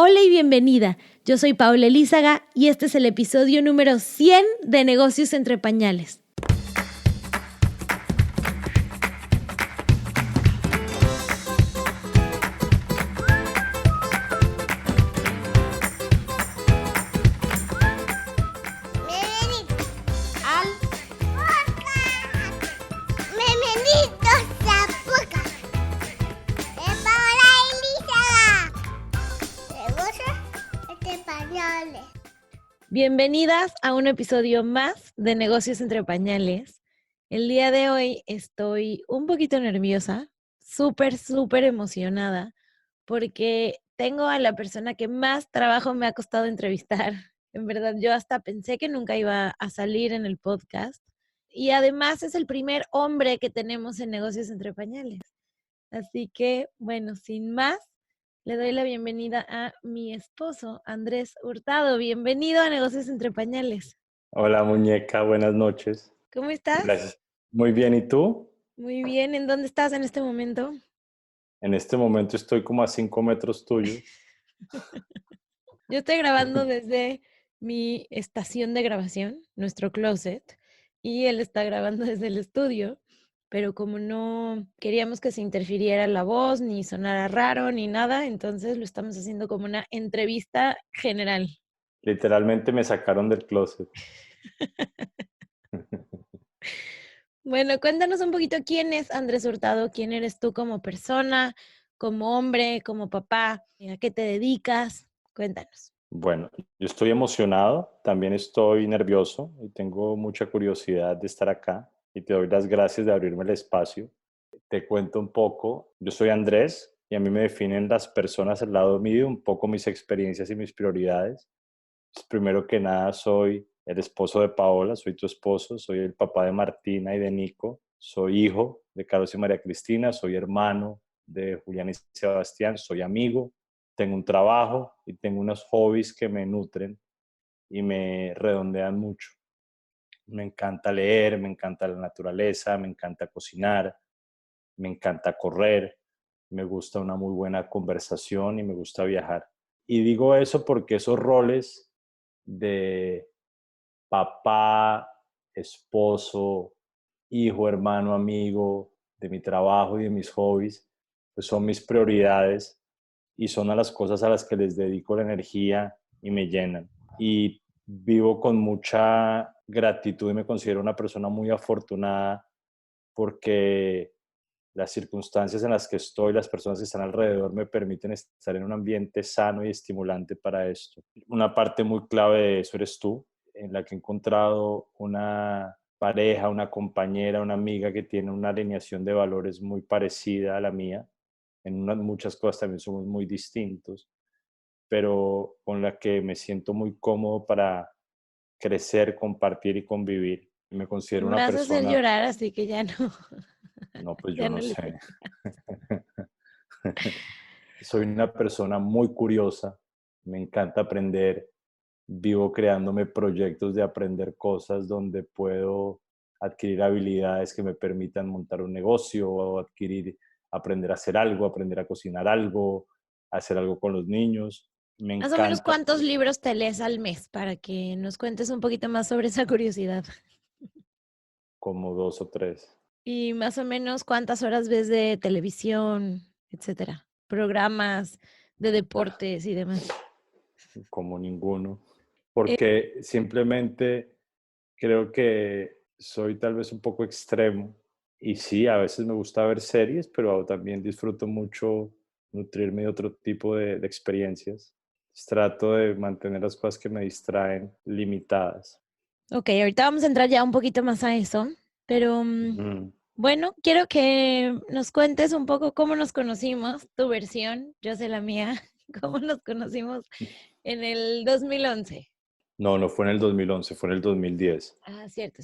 Hola y bienvenida. Yo soy Paula Elízaga y este es el episodio número 100 de Negocios entre Pañales. Bienvenidas a un episodio más de Negocios entre Pañales. El día de hoy estoy un poquito nerviosa, súper emocionada, porque tengo a la persona que más trabajo me ha costado entrevistar. En verdad, yo hasta pensé que nunca iba a salir en el podcast. Y además es el primer hombre que tenemos en Negocios entre Pañales. Así que, bueno, sin más, le doy la bienvenida a mi esposo, Andrés Hurtado. Bienvenido a Negocios entre Pañales. Hola muñeca, buenas noches. ¿Cómo estás? Gracias. Muy bien, ¿y tú? Muy bien. ¿En dónde estás en este momento? En este momento estoy como a 5 metros tuyo. Yo estoy grabando desde mi estación de grabación, nuestro closet, y él está grabando desde el estudio, pero como no queríamos que se interfiriera la voz, ni sonara raro, ni nada, entonces lo estamos haciendo como una entrevista general. Literalmente me sacaron del closet. Bueno, cuéntanos un poquito quién es Andrés Hurtado, quién eres tú como persona, como hombre, como papá, a qué te dedicas. Cuéntanos. Bueno, yo estoy emocionado, también estoy nervioso y tengo mucha curiosidad de estar acá y te doy las gracias de abrirme el espacio. Te cuento un poco, yo soy Andrés y a mí me definen las personas al lado mío, un poco mis experiencias y mis prioridades. Primero que nada, soy el esposo de Paola, soy tu esposo, soy el papá de Martina y de Nico, soy hijo de Carlos y María Cristina, soy hermano de Julián y Sebastián, soy amigo, tengo un trabajo y tengo unos hobbies que me nutren y me redondean mucho. Me encanta leer, me encanta la naturaleza, me encanta cocinar, me encanta correr, me gusta una muy buena conversación y me gusta viajar. Y digo eso porque esos roles de papá, esposo, hijo, hermano, amigo, de mi trabajo y de mis hobbies, pues son mis prioridades y son a las cosas a las que les dedico la energía y me llenan. Y vivo con mucha gratitud y me considero una persona muy afortunada porque las circunstancias en las que estoy, las personas que están alrededor me permiten estar en un ambiente sano y estimulante para esto. Una parte muy clave de eso eres tú, en la que he encontrado una pareja, una compañera, una amiga que tiene una alineación de valores muy parecida a la mía. Muchas cosas también somos muy distintos, pero con la que me siento muy cómodo para crecer, compartir y convivir. Me considero Me una vas a hacer persona, llorar, así que ya no, no, pues yo ya no no le sé. sé. Soy una persona muy curiosa, me encanta aprender, vivo creándome proyectos de aprender cosas donde puedo adquirir habilidades que me permitan montar un negocio o aprender a hacer algo, aprender a cocinar algo, hacer algo con los niños. Me Más o menos, encanta, ¿cuántos libros te lees al mes para que nos cuentes un poquito más sobre esa curiosidad? como 2 o 3, Y más o menos, ¿cuántas horas ves de televisión, etcétera? Programas de deportes y demás. como ninguno, Eh, porque simplemente creo que soy tal vez un poco extremo y sí, a veces me gusta ver series, pero también disfruto mucho nutrirme de otro tipo de experiencias. Trato de mantener las cosas que me distraen limitadas. ok, ahorita vamos a entrar ya un poquito más a eso, pero Ujú. bueno, quiero que nos cuentes un poco cómo nos conocimos, tu versión, yo sé la mía, cómo nos conocimos en el 2011. No, no fue en el 2011, fue en el 2010. Ah, cierto,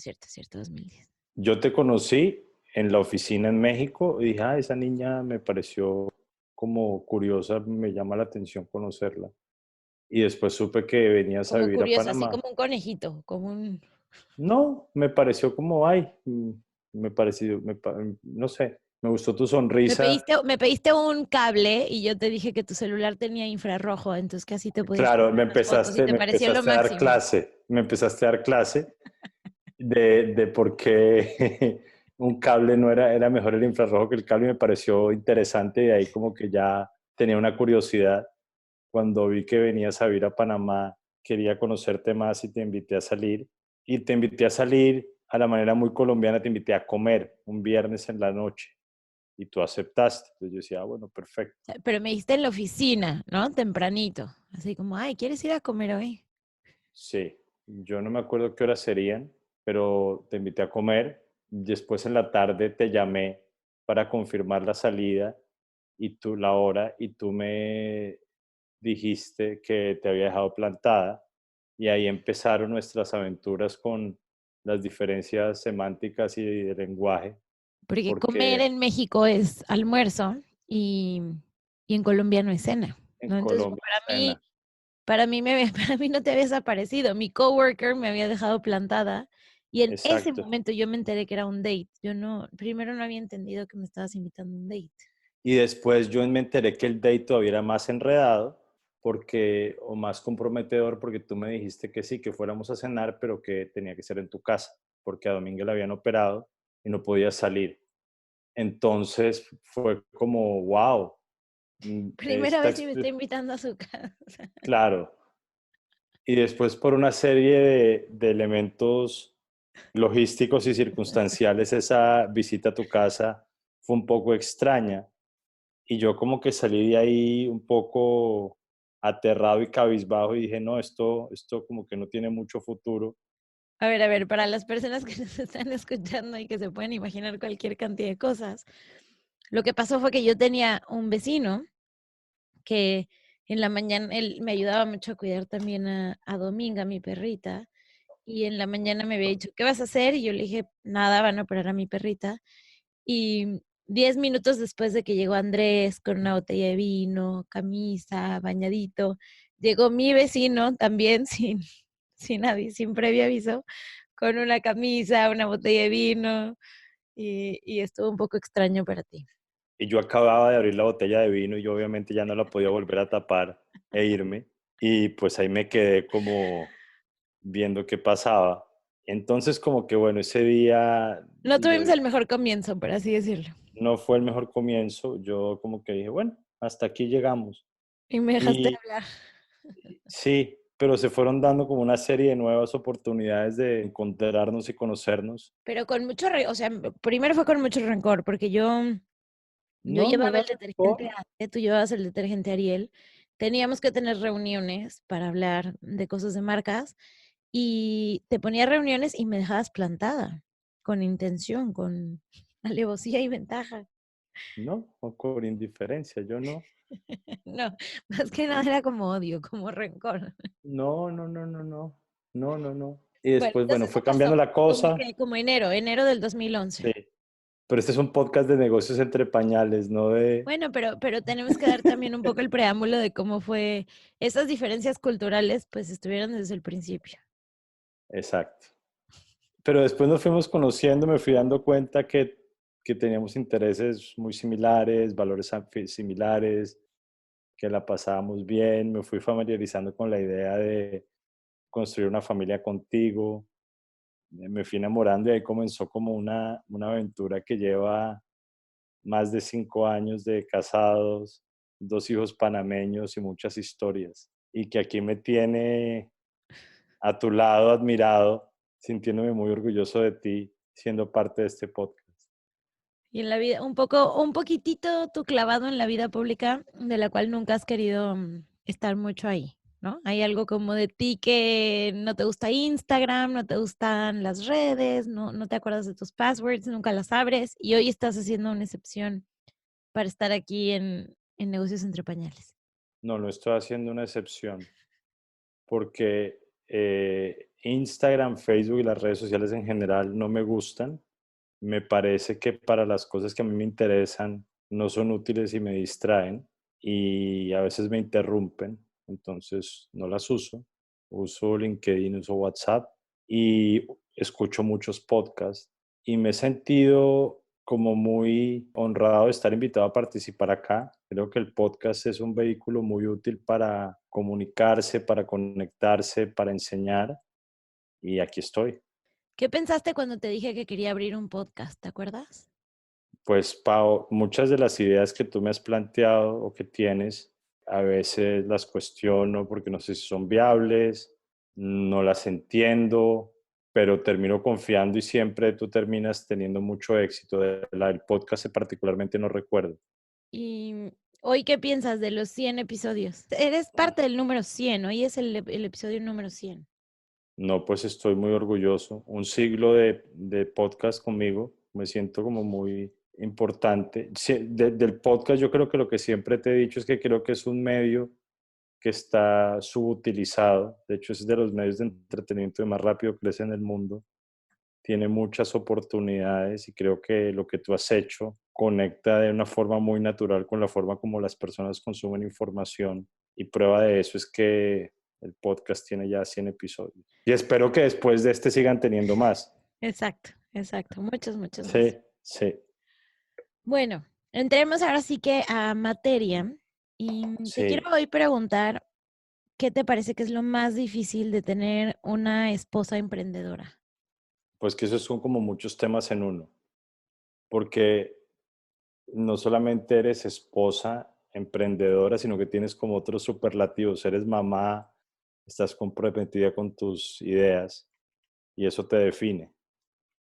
2010. Yo te conocí en la oficina en México y dije, ah, esa niña me pareció como curiosa, me llama la atención conocerla. Y después supe que venías a Como vivir a curioso, así Panamá. como un conejito, como un... No, me pareció como, ay, me pareció, no sé, Me gustó tu Me sonrisa. pediste, me pediste un cable y yo te dije que tu celular tenía infrarrojo, entonces que así te podías Claro, tomar las fotos y te me pareció lo empezaste a dar máximo. clase, me empezaste a dar clase de por qué un cable no era, era mejor el infrarrojo que el cable y me pareció interesante y ahí como que ya tenía una curiosidad. Cuando vi que venías a vivir a Panamá, quería conocerte más y te invité a salir. Y te invité a salir a la manera muy colombiana, te invité a comer un viernes en la noche y tú aceptaste. Entonces yo decía, bueno, perfecto. Sea, pero me dijiste en la oficina, ¿no? Tempranito. Así como, ay, ¿quieres ir a comer hoy? Sí, yo no me acuerdo qué horas serían, pero te invité a comer. Después en la tarde te llamé para confirmar la salida y tú la hora y tú me dijiste que te había dejado plantada y ahí empezaron nuestras aventuras con las diferencias semánticas y de lenguaje, Porque comer porque en México es almuerzo y, y en Colombia no es cena, en ¿no? Entonces, Colombia cena. para mí no te habías aparecido. Mi coworker me había dejado plantada y en ese Exacto. momento yo me enteré que era un date. Yo no, primero no había entendido que me estabas invitando a un date. Y después yo me enteré que el date todavía era más enredado porque, o más comprometedor porque tú me dijiste que sí, que fuéramos a cenar, pero que tenía que ser en tu casa, porque a Domingo le habían operado y no podía salir. Entonces fue como, wow, Primera vez que me está invitando a su casa. claro. Y después por una serie de elementos logísticos y circunstanciales, esa visita a tu casa fue un poco extraña. Y yo como que salí de ahí un poco aterrado y cabizbajo y dije, no, esto como que no tiene mucho futuro. A ver, para las personas que nos están escuchando y que se pueden imaginar cualquier cantidad de cosas, lo que pasó fue que yo tenía un vecino que en la mañana él me ayudaba mucho a cuidar también a Dominga, mi perrita, y en la mañana me había dicho, ¿qué vas a hacer? Y yo le dije, nada, van a operar a mi perrita. Y 10 minutos después de que llegó Andrés con una botella de vino, camisa, bañadito, llegó mi vecino también sin previo aviso, con una camisa, una botella de vino, y estuvo un poco extraño para ti. Y yo acababa de abrir la botella de vino y yo obviamente ya no la podía volver a tapar e irme. Y pues ahí me quedé como viendo qué pasaba. Entonces como que bueno, ese día No yo tuvimos dije, el mejor comienzo, por así decirlo. no fue el mejor comienzo. Yo como que dije, bueno, hasta aquí llegamos. Y me dejaste Y hablar. sí, pero se fueron dando como una serie de nuevas oportunidades de encontrarnos y conocernos. Pero con mucho, o sea, primero fue con mucho rencor, porque yo No, no llevaba era el detergente rencor. Ate, tú llevabas el detergente Ariel. Teníamos que tener reuniones para hablar de cosas de marcas y te ponía reuniones y me dejabas plantada, con intención, con alevosía y ventaja. No, o por indiferencia, yo no. No, más que nada era como odio, como rencor. No, no, no, no, no. No, no, no. Y Bueno, después, bueno, entonces, ¿qué fue cambiando pasó? la cosa. Como enero del 2011. Sí. Pero este es un podcast de negocios entre pañales, no de... Bueno, pero tenemos que dar también un poco el preámbulo de cómo fue, esas diferencias culturales, pues estuvieron desde el principio. Exacto. Pero después nos fuimos conociendo, me fui dando cuenta que teníamos intereses muy similares, valores similares, que la pasábamos bien, me fui familiarizando con la idea de construir una familia contigo, me fui enamorando y ahí comenzó como una aventura que lleva más de 5 años de casados, 2 hijos panameños y muchas historias. Y que aquí me tiene a tu lado, admirado, sintiéndome muy orgulloso de ti, siendo parte de este podcast. Y en la vida, un poquitito tú clavado en la vida pública, de la cual nunca has querido estar mucho ahí, ¿no? Hay algo como de ti que no te gusta Instagram, no te gustan las redes, no te acuerdas de tus passwords, nunca las abres, y hoy estás haciendo una excepción para estar aquí en Negocios Entre Pañales. No, no estoy haciendo una excepción, porque Instagram, Facebook y las redes sociales en general no me gustan. Me parece que para las cosas que a mí me interesan no son útiles y me distraen y a veces me interrumpen, entonces no las uso. Uso LinkedIn, uso WhatsApp y escucho muchos podcasts y me he sentido como muy honrado de estar invitado a participar acá. Creo que el podcast es un vehículo muy útil para comunicarse, para conectarse, para enseñar y aquí estoy. ¿Qué pensaste cuando te dije que quería abrir un podcast? ¿Te acuerdas? Pues, Pau, muchas de las ideas que tú me has planteado o que tienes, a veces las cuestiono porque no sé si son viables, no las entiendo, pero termino confiando y siempre tú terminas teniendo mucho éxito. De la del podcast particularmente no recuerdo. Y hoy, ¿qué piensas de los 100 episodios? Eres parte del número 100. Hoy es el episodio número 100. No, pues estoy muy orgulloso. Un siglo de podcast conmigo, me siento como muy importante. Sí, del podcast yo creo que lo que siempre te he dicho es que creo que es un medio que está subutilizado. De hecho, es de los medios de entretenimiento que más rápido crece en el mundo. Tiene muchas oportunidades y creo que lo que tú has hecho conecta de una forma muy natural con la forma como las personas consumen información. Y prueba de eso es que el podcast tiene ya 100 episodios. Y espero que después de este sigan teniendo más. Exacto, exacto. Muchos, muchos más. Sí, sí, Bueno, entremos ahora sí que a materia. Y te quiero sí. hoy preguntar, ¿qué te parece que es lo más difícil de tener una esposa emprendedora? Pues que esos son como muchos temas en uno. Porque no solamente eres esposa, emprendedora, sino que tienes como otros superlativos. Eres mamá, estás comprometida con tus ideas y eso te define.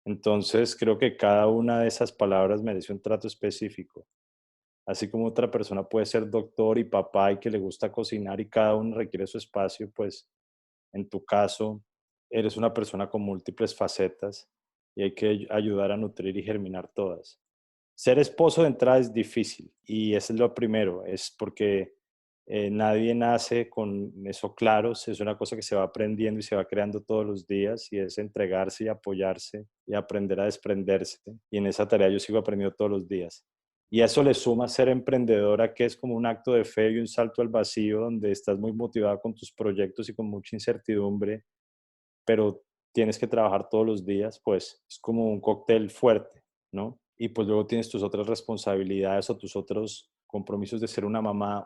Entonces, creo que cada una de esas palabras merece un trato específico. Así como otra persona puede ser doctor y papá y que le gusta cocinar y cada uno requiere su espacio, pues en tu caso eres una persona con múltiples facetas y hay que ayudar a nutrir y germinar todas. Ser esposo de entrada es difícil y eso es lo primero, es porque nadie nace con eso claro, es una cosa que se va aprendiendo y se va creando todos los días y es entregarse y apoyarse y aprender a desprenderse. Y en esa tarea yo sigo aprendiendo todos los días. Y a eso le suma ser emprendedora, que es como un acto de fe y un salto al vacío donde estás muy motivada con tus proyectos y con mucha incertidumbre, pero tienes que trabajar todos los días, pues es como un cóctel fuerte, ¿no? Y pues luego tienes tus otras responsabilidades o tus otros compromisos de ser una mamá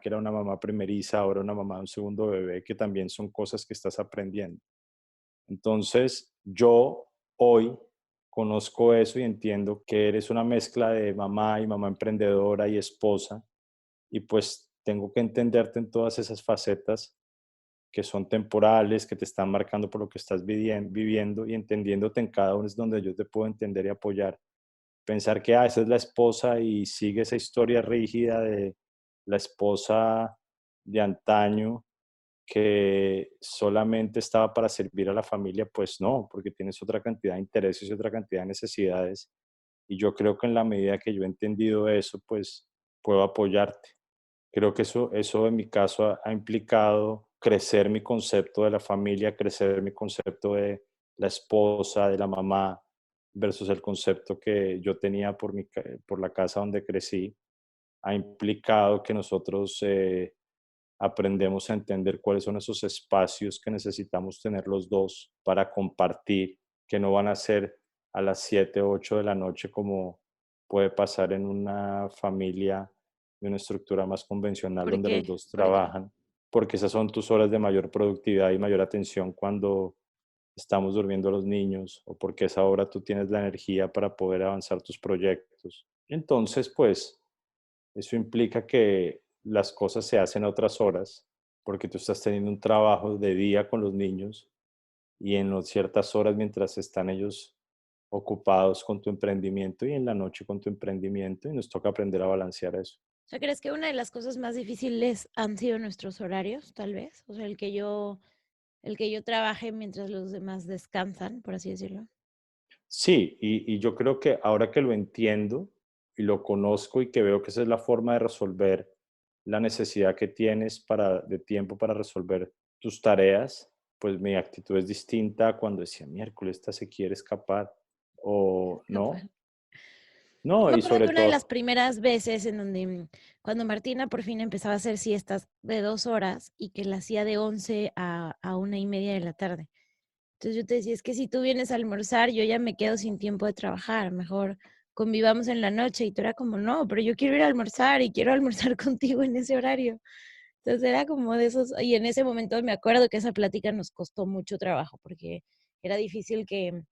que era una mamá primeriza, ahora una mamá de un segundo bebé, que también son cosas que estás aprendiendo. Entonces, yo hoy conozco eso y entiendo que eres una mezcla de mamá y mamá emprendedora y esposa, y pues tengo que entenderte en todas esas facetas que son temporales, que te están marcando por lo que estás viviendo y entendiéndote en cada uno es donde yo te puedo entender y apoyar. Pensar que esa es la esposa y sigue esa historia rígida de la esposa de antaño que solamente estaba para servir a la familia, pues no, porque tienes otra cantidad de intereses y otra cantidad de necesidades. Y yo creo que en la medida que yo he entendido eso, pues puedo apoyarte. Creo que eso en mi caso ha implicado crecer mi concepto de la familia, crecer mi concepto de la esposa, de la mamá, versus el concepto que yo tenía por la casa donde crecí. Ha implicado que nosotros aprendemos a entender cuáles son esos espacios que necesitamos tener los dos para compartir, que no van a ser a las 7 o 8 de la noche como puede pasar en una familia de una estructura más convencional ¿Por donde los qué? dos ¿Por qué? trabajan, porque esas son tus horas de mayor productividad y mayor atención cuando estamos durmiendo los niños o porque a esa hora tú tienes la energía para poder avanzar tus proyectos. Entonces, pues, eso implica que las cosas se hacen a otras horas, porque tú estás teniendo un trabajo de día con los niños y en ciertas horas mientras están ellos ocupados con tu emprendimiento y en la noche con tu emprendimiento y nos toca aprender a balancear eso. O sea, ¿crees que una de las cosas más difíciles han sido nuestros horarios, tal vez? O sea, el que yo trabaje mientras los demás descansan, por así decirlo. Sí, y yo creo que ahora que lo entiendo y lo conozco y que veo que esa es la forma de resolver la necesidad que tienes de tiempo para resolver tus tareas, pues mi actitud es distinta a cuando decía, miércoles, esta se quiere escapar o no, Yo no, me y acuerdo sobre que una de todo, las primeras veces en donde, cuando Martina por fin empezaba a hacer siestas de 2 horas y que la hacía de 11 a 1:30 de la tarde. Entonces yo te decía, es que si tú vienes a almorzar, yo ya me quedo sin tiempo de trabajar, mejor convivamos en la noche y tú era como, no, pero yo quiero ir a almorzar y quiero almorzar contigo en ese horario. Entonces era como de esos, y en ese momento me acuerdo que esa plática nos costó mucho trabajo porque era difícil que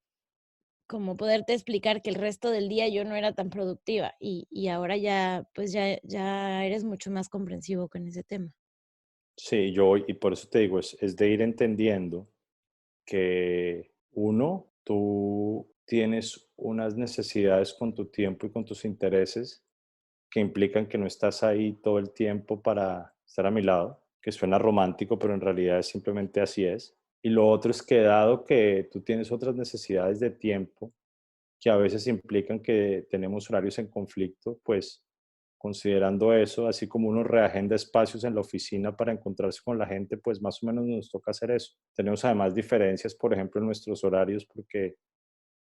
como poderte explicar que el resto del día yo no era tan productiva y ahora ya, pues ya eres mucho más comprensivo con ese tema. Sí, y por eso te digo, es de ir entendiendo que uno, tú tienes unas necesidades con tu tiempo y con tus intereses que implican que no estás ahí todo el tiempo para estar a mi lado, que suena romántico, pero en realidad simplemente así es. Y lo otro es que dado que tú tienes otras necesidades de tiempo que a veces implican que tenemos horarios en conflicto, pues considerando eso, así como uno reagenda espacios en la oficina para encontrarse con la gente, pues más o menos nos toca hacer eso. Tenemos además diferencias, por ejemplo, en nuestros horarios, porque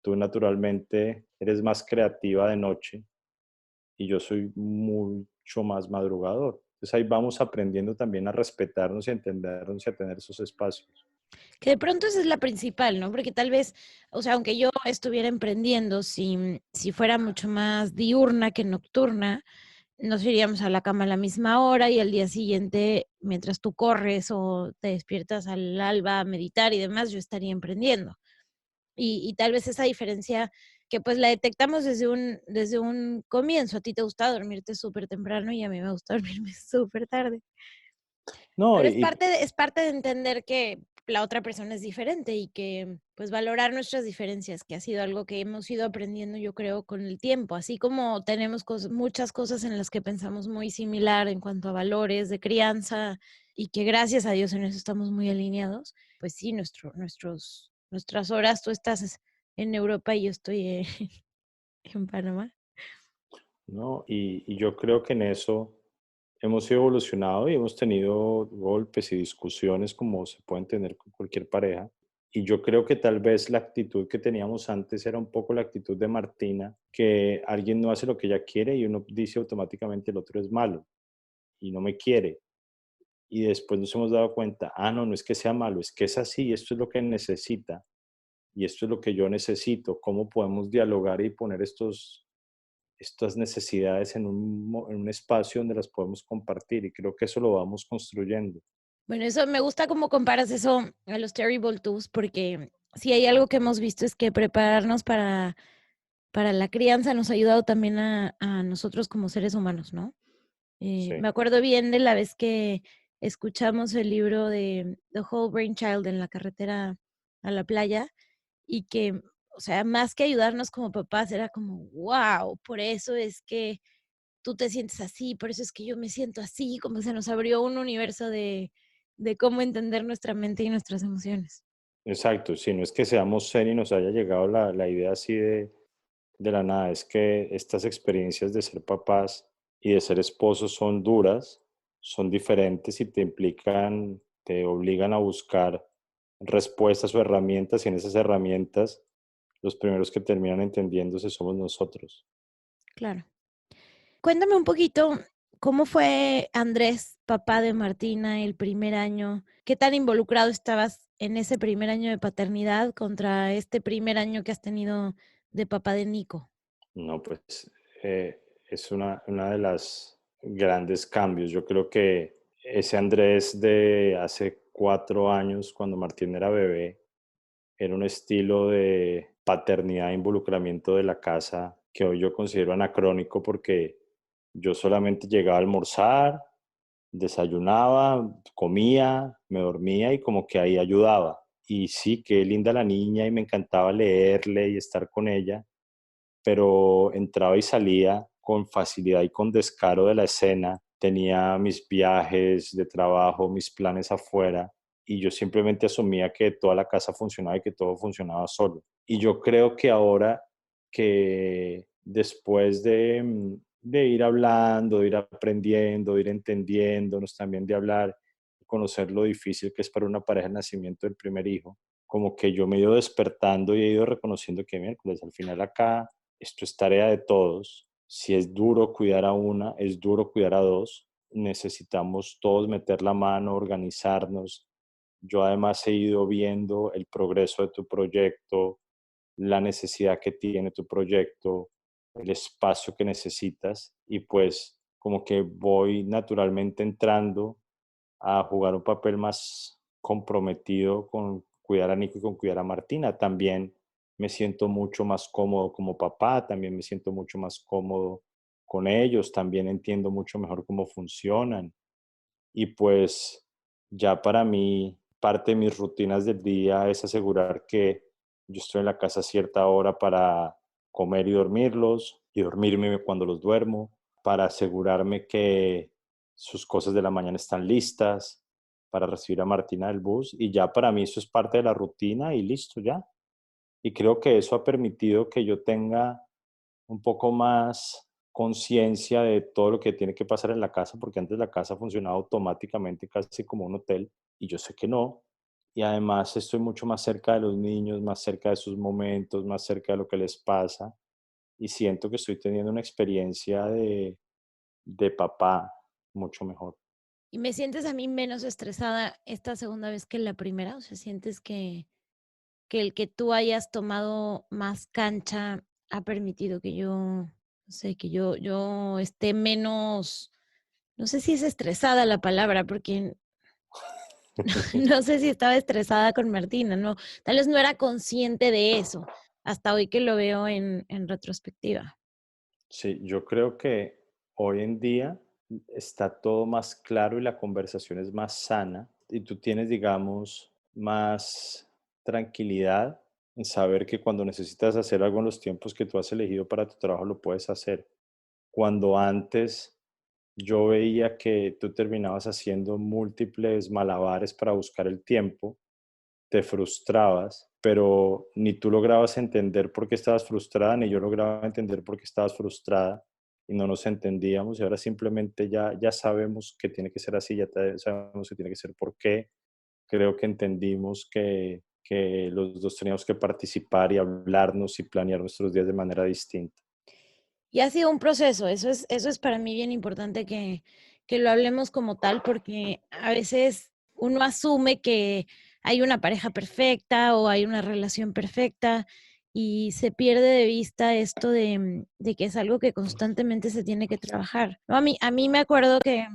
tú naturalmente eres más creativa de noche y yo soy mucho más madrugador. Entonces ahí vamos aprendiendo también a respetarnos y a entendernos y a tener esos espacios. Que de pronto esa es la principal, ¿no? Porque tal vez, o sea, aunque yo estuviera emprendiendo, si fuera mucho más diurna que nocturna, nos iríamos a la cama a la misma hora y al día siguiente, mientras tú corres o te despiertas al alba a meditar y demás, yo estaría emprendiendo. Y tal vez esa diferencia que pues la detectamos desde un comienzo. A ti te gusta dormirte súper temprano y a mí me gusta dormirme súper tarde. No, Pero es parte de entender que la otra persona es diferente y que, pues, valorar nuestras diferencias, que ha sido algo que hemos ido aprendiendo, yo creo, con el tiempo. Así como tenemos muchas cosas en las que pensamos muy similar en cuanto a valores de crianza y que gracias a Dios en eso estamos muy alineados, pues sí, nuestras horas, tú estás en Europa y yo estoy en Panamá. ¿no? Y yo creo que en eso hemos evolucionado y hemos tenido golpes y discusiones como se pueden tener con cualquier pareja. Y yo creo que tal vez la actitud que teníamos antes era un poco la actitud de Martina, que alguien no hace lo que ella quiere y uno dice automáticamente el otro es malo y no me quiere. Y después nos hemos dado cuenta, no, no es que sea malo, es que es así, esto es lo que necesita y esto es lo que yo necesito. ¿Cómo podemos dialogar y poner estas necesidades en en un espacio donde las podemos compartir? Y creo que eso lo vamos construyendo. Bueno, eso me gusta cómo comparas eso a los Terrible Twos, porque si hay algo que hemos visto es que prepararnos para la crianza nos ha ayudado también a nosotros como seres humanos, ¿no? Sí, Me acuerdo bien de la vez que escuchamos el libro de The Whole Brain Child en la carretera a la playa y que, o sea, más que ayudarnos como papás, era como, wow, por eso es que tú te sientes así, por eso es que yo me siento así, como se nos abrió un universo de cómo entender nuestra mente y nuestras emociones. exacto. Si no es que seamos zen y nos haya llegado la idea así de la nada, es que estas experiencias de ser papás y de ser esposos son duras, son diferentes y te implican, te obligan a buscar respuestas o herramientas y en esas herramientas los primeros que terminan entendiéndose somos nosotros. Claro. Cuéntame un poquito, ¿cómo fue Andrés, papá de Martina, el primer año? ¿Qué tan involucrado estabas en ese primer año de paternidad contra este primer año que has tenido de papá de Nico? No, pues es una de las grandes cambios. Yo creo que ese Andrés de hace 4 años, cuando Martín era bebé, era un estilo de paternidad e involucramiento de la casa que hoy yo considero anacrónico porque yo solamente llegaba a almorzar, desayunaba, comía, me dormía y como que ahí ayudaba. Y sí, qué linda la niña y me encantaba leerle y estar con ella, pero entraba y salía con facilidad y con descaro de la escena. Tenía mis viajes de trabajo, mis planes afuera, y yo simplemente asumía que toda la casa funcionaba y que todo funcionaba solo. Y yo creo que ahora que después de ir hablando, de ir aprendiendo, de ir entendiéndonos también, de hablar, conocer lo difícil que es para una pareja el nacimiento del primer hijo, como que yo me he ido despertando y he ido reconociendo que miércoles, al final acá esto es tarea de todos. Si es duro cuidar a una, es duro cuidar a dos. Necesitamos todos meter la mano, organizarnos. Yo además he ido viendo el progreso de tu proyecto, la necesidad que tiene tu proyecto, el espacio que necesitas y pues como que voy naturalmente entrando a jugar un papel más comprometido con cuidar a Nico y con cuidar a Martina. También me siento mucho más cómodo como papá, también me siento mucho más cómodo con ellos, también entiendo mucho mejor cómo funcionan. Y pues ya para mí, parte de mis rutinas del día es asegurar que yo estoy en la casa a cierta hora para comer y dormirlos y dormirme cuando los duermo, para asegurarme que sus cosas de la mañana están listas, para recibir a Martina del bus y ya para mí eso es parte de la rutina y listo ya. Y creo que eso ha permitido que yo tenga un poco más conciencia de todo lo que tiene que pasar en la casa, porque antes la casa funcionaba automáticamente, casi como un hotel, y yo sé que no. Y además estoy mucho más cerca de los niños, más cerca de sus momentos, más cerca de lo que les pasa, y siento que estoy teniendo una experiencia de papá mucho mejor. ¿Y me sientes a mí menos estresada esta segunda vez que la primera? O sea, ¿sientes que el que tú hayas tomado más cancha ha permitido que yo, no sé, que yo esté menos, no sé si es estresada la palabra, porque no sé si estaba estresada con Martina, no, tal vez no era consciente de eso, hasta hoy que lo veo en retrospectiva. Sí, yo creo que hoy en día está todo más claro y la conversación es más sana y tú tienes, digamos, más tranquilidad en saber que cuando necesitas hacer algo en los tiempos que tú has elegido para tu trabajo lo puedes hacer. Cuando antes yo veía que tú terminabas haciendo múltiples malabares para buscar el tiempo, te frustrabas, pero ni tú lograbas entender por qué estabas frustrada, ni yo lograba entender por qué estabas frustrada, y no nos entendíamos, y ahora simplemente ya sabemos que tiene que ser así, sabemos que tiene que ser por qué. Creo que entendimos que los dos teníamos que participar y hablarnos y planear nuestros días de manera distinta. Y ha sido un proceso, eso es para mí bien importante que lo hablemos como tal, porque a veces uno asume que hay una pareja perfecta o hay una relación perfecta y se pierde de vista esto de que es algo que constantemente se tiene que trabajar, ¿no? A mí me acuerdo que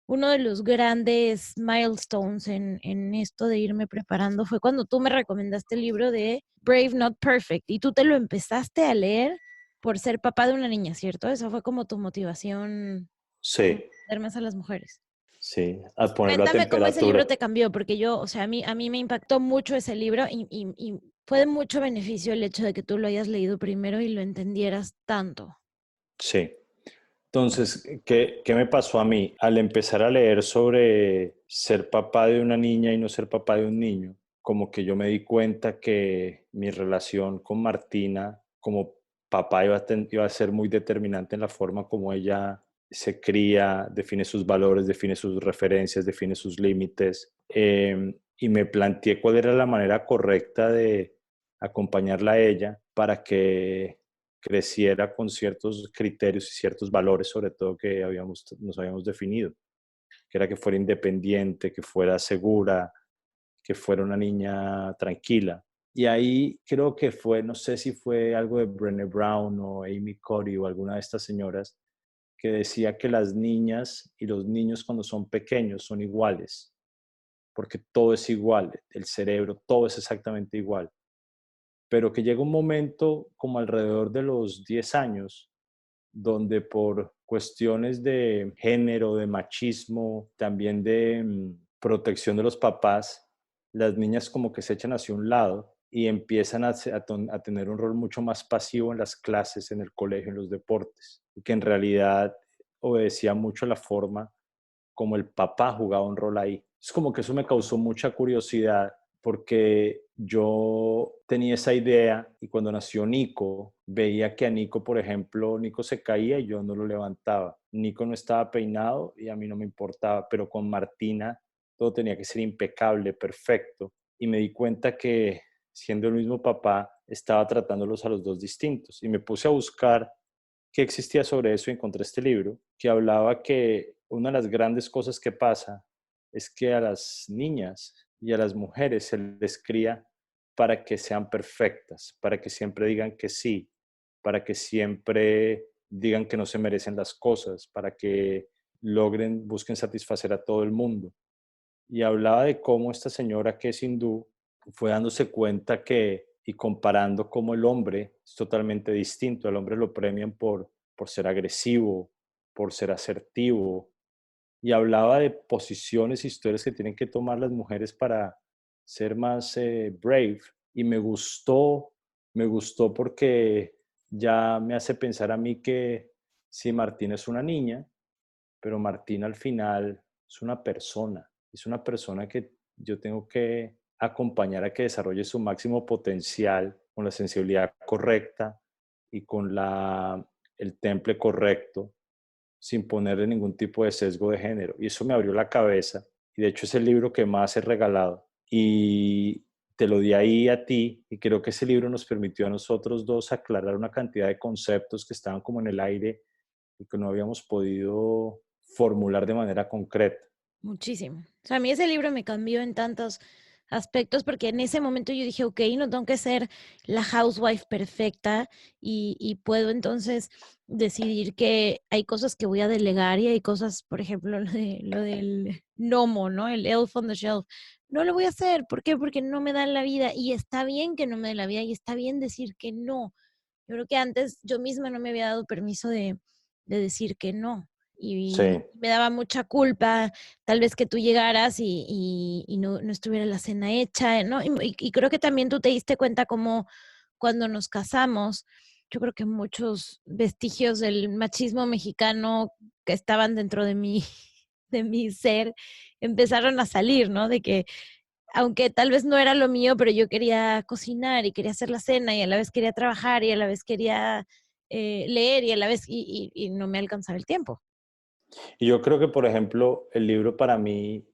uno de los grandes milestones en esto de irme preparando fue cuando tú me recomendaste el libro de Brave Not Perfect y tú te lo empezaste a leer por ser papá de una niña, ¿cierto? Esa fue como tu motivación a Sí, entender más a las mujeres. sí, a poner la Cuéntame cómo ese libro temperatura. te cambió, porque yo, o sea, a mí me impactó mucho ese libro y fue de mucho beneficio el hecho de que tú lo hayas leído primero y lo entendieras tanto. Sí. Entonces, ¿qué me pasó a mí? Al empezar a leer sobre ser papá de una niña y no ser papá de un niño, como que yo me di cuenta que mi relación con Martina como papá iba a ser muy determinante en la forma como ella se cría, define sus valores, define sus referencias, define sus límites. Y me planteé cuál era la manera correcta de acompañarla a ella para que creciera con ciertos criterios y ciertos valores, sobre todo que nos habíamos definido, que era que fuera independiente, que fuera segura, que fuera una niña tranquila. Y ahí creo que fue, no sé si fue algo de Brené Brown o Amy Cuddy o alguna de estas señoras, que decía que las niñas y los niños cuando son pequeños son iguales, porque todo es igual, el cerebro, todo es exactamente igual, pero que llega un momento como alrededor de los 10 años donde por cuestiones de género, de machismo, también de protección de los papás, las niñas como que se echan hacia un lado y empiezan a tener un rol mucho más pasivo en las clases, en el colegio, en los deportes, y que en realidad obedecía mucho la forma como el papá jugaba un rol ahí. Es como que eso me causó mucha curiosidad porque yo tenía esa idea y cuando nació Nico, veía que a Nico, por ejemplo, Nico se caía y yo no lo levantaba. Nico no estaba peinado y a mí no me importaba, pero con Martina todo tenía que ser impecable, perfecto. Y me di cuenta que siendo el mismo papá, estaba tratándolos a los dos distintos. Y me puse a buscar qué existía sobre eso y encontré este libro que hablaba que una de las grandes cosas que pasa es que a las niñas y a las mujeres se les cría para que sean perfectas, para que siempre digan que sí, para que siempre digan que no se merecen las cosas, para que busquen satisfacer a todo el mundo. Y hablaba de cómo esta señora que es hindú fue dándose cuenta y comparando cómo el hombre es totalmente distinto. Al hombre lo premian por ser agresivo, por ser asertivo, y hablaba de posiciones, historias que tienen que tomar las mujeres para ser más brave. Y me gustó porque ya me hace pensar a mí que sí, Martina es una niña, pero Martina al final es una persona que yo tengo que acompañar a que desarrolle su máximo potencial con la sensibilidad correcta y con el temple correcto, sin ponerle ningún tipo de sesgo de género. Y eso me abrió la cabeza. Y de hecho es el libro que más he regalado. Y te lo di ahí a ti. Y creo que ese libro nos permitió a nosotros dos aclarar una cantidad de conceptos que estaban como en el aire y que no habíamos podido formular de manera concreta. Muchísimo. O sea, a mí ese libro me cambió en tantos aspectos porque en ese momento yo dije, ok, no tengo que ser la housewife perfecta y puedo entonces decidir que hay cosas que voy a delegar y hay cosas, por ejemplo, lo del gnomo, ¿no? El elf on the shelf. No lo voy a hacer. ¿Por qué? Porque no me dan la vida y está bien que no me den la vida y está bien decir que no. Yo creo que antes yo misma no me había dado permiso de decir que no. Y Sí, me daba mucha culpa, tal vez que tú llegaras y no estuviera la cena hecha, ¿no? Y creo que también tú te diste cuenta como cuando nos casamos, yo creo que muchos vestigios del machismo mexicano que estaban dentro de mi, de mi ser empezaron a salir, ¿no? De que aunque tal vez no era lo mío, pero yo quería cocinar y quería hacer la cena y a la vez quería trabajar y a la vez quería leer y a la vez y no me alcanzaba el tiempo. y yo creo que, por ejemplo, el libro para mí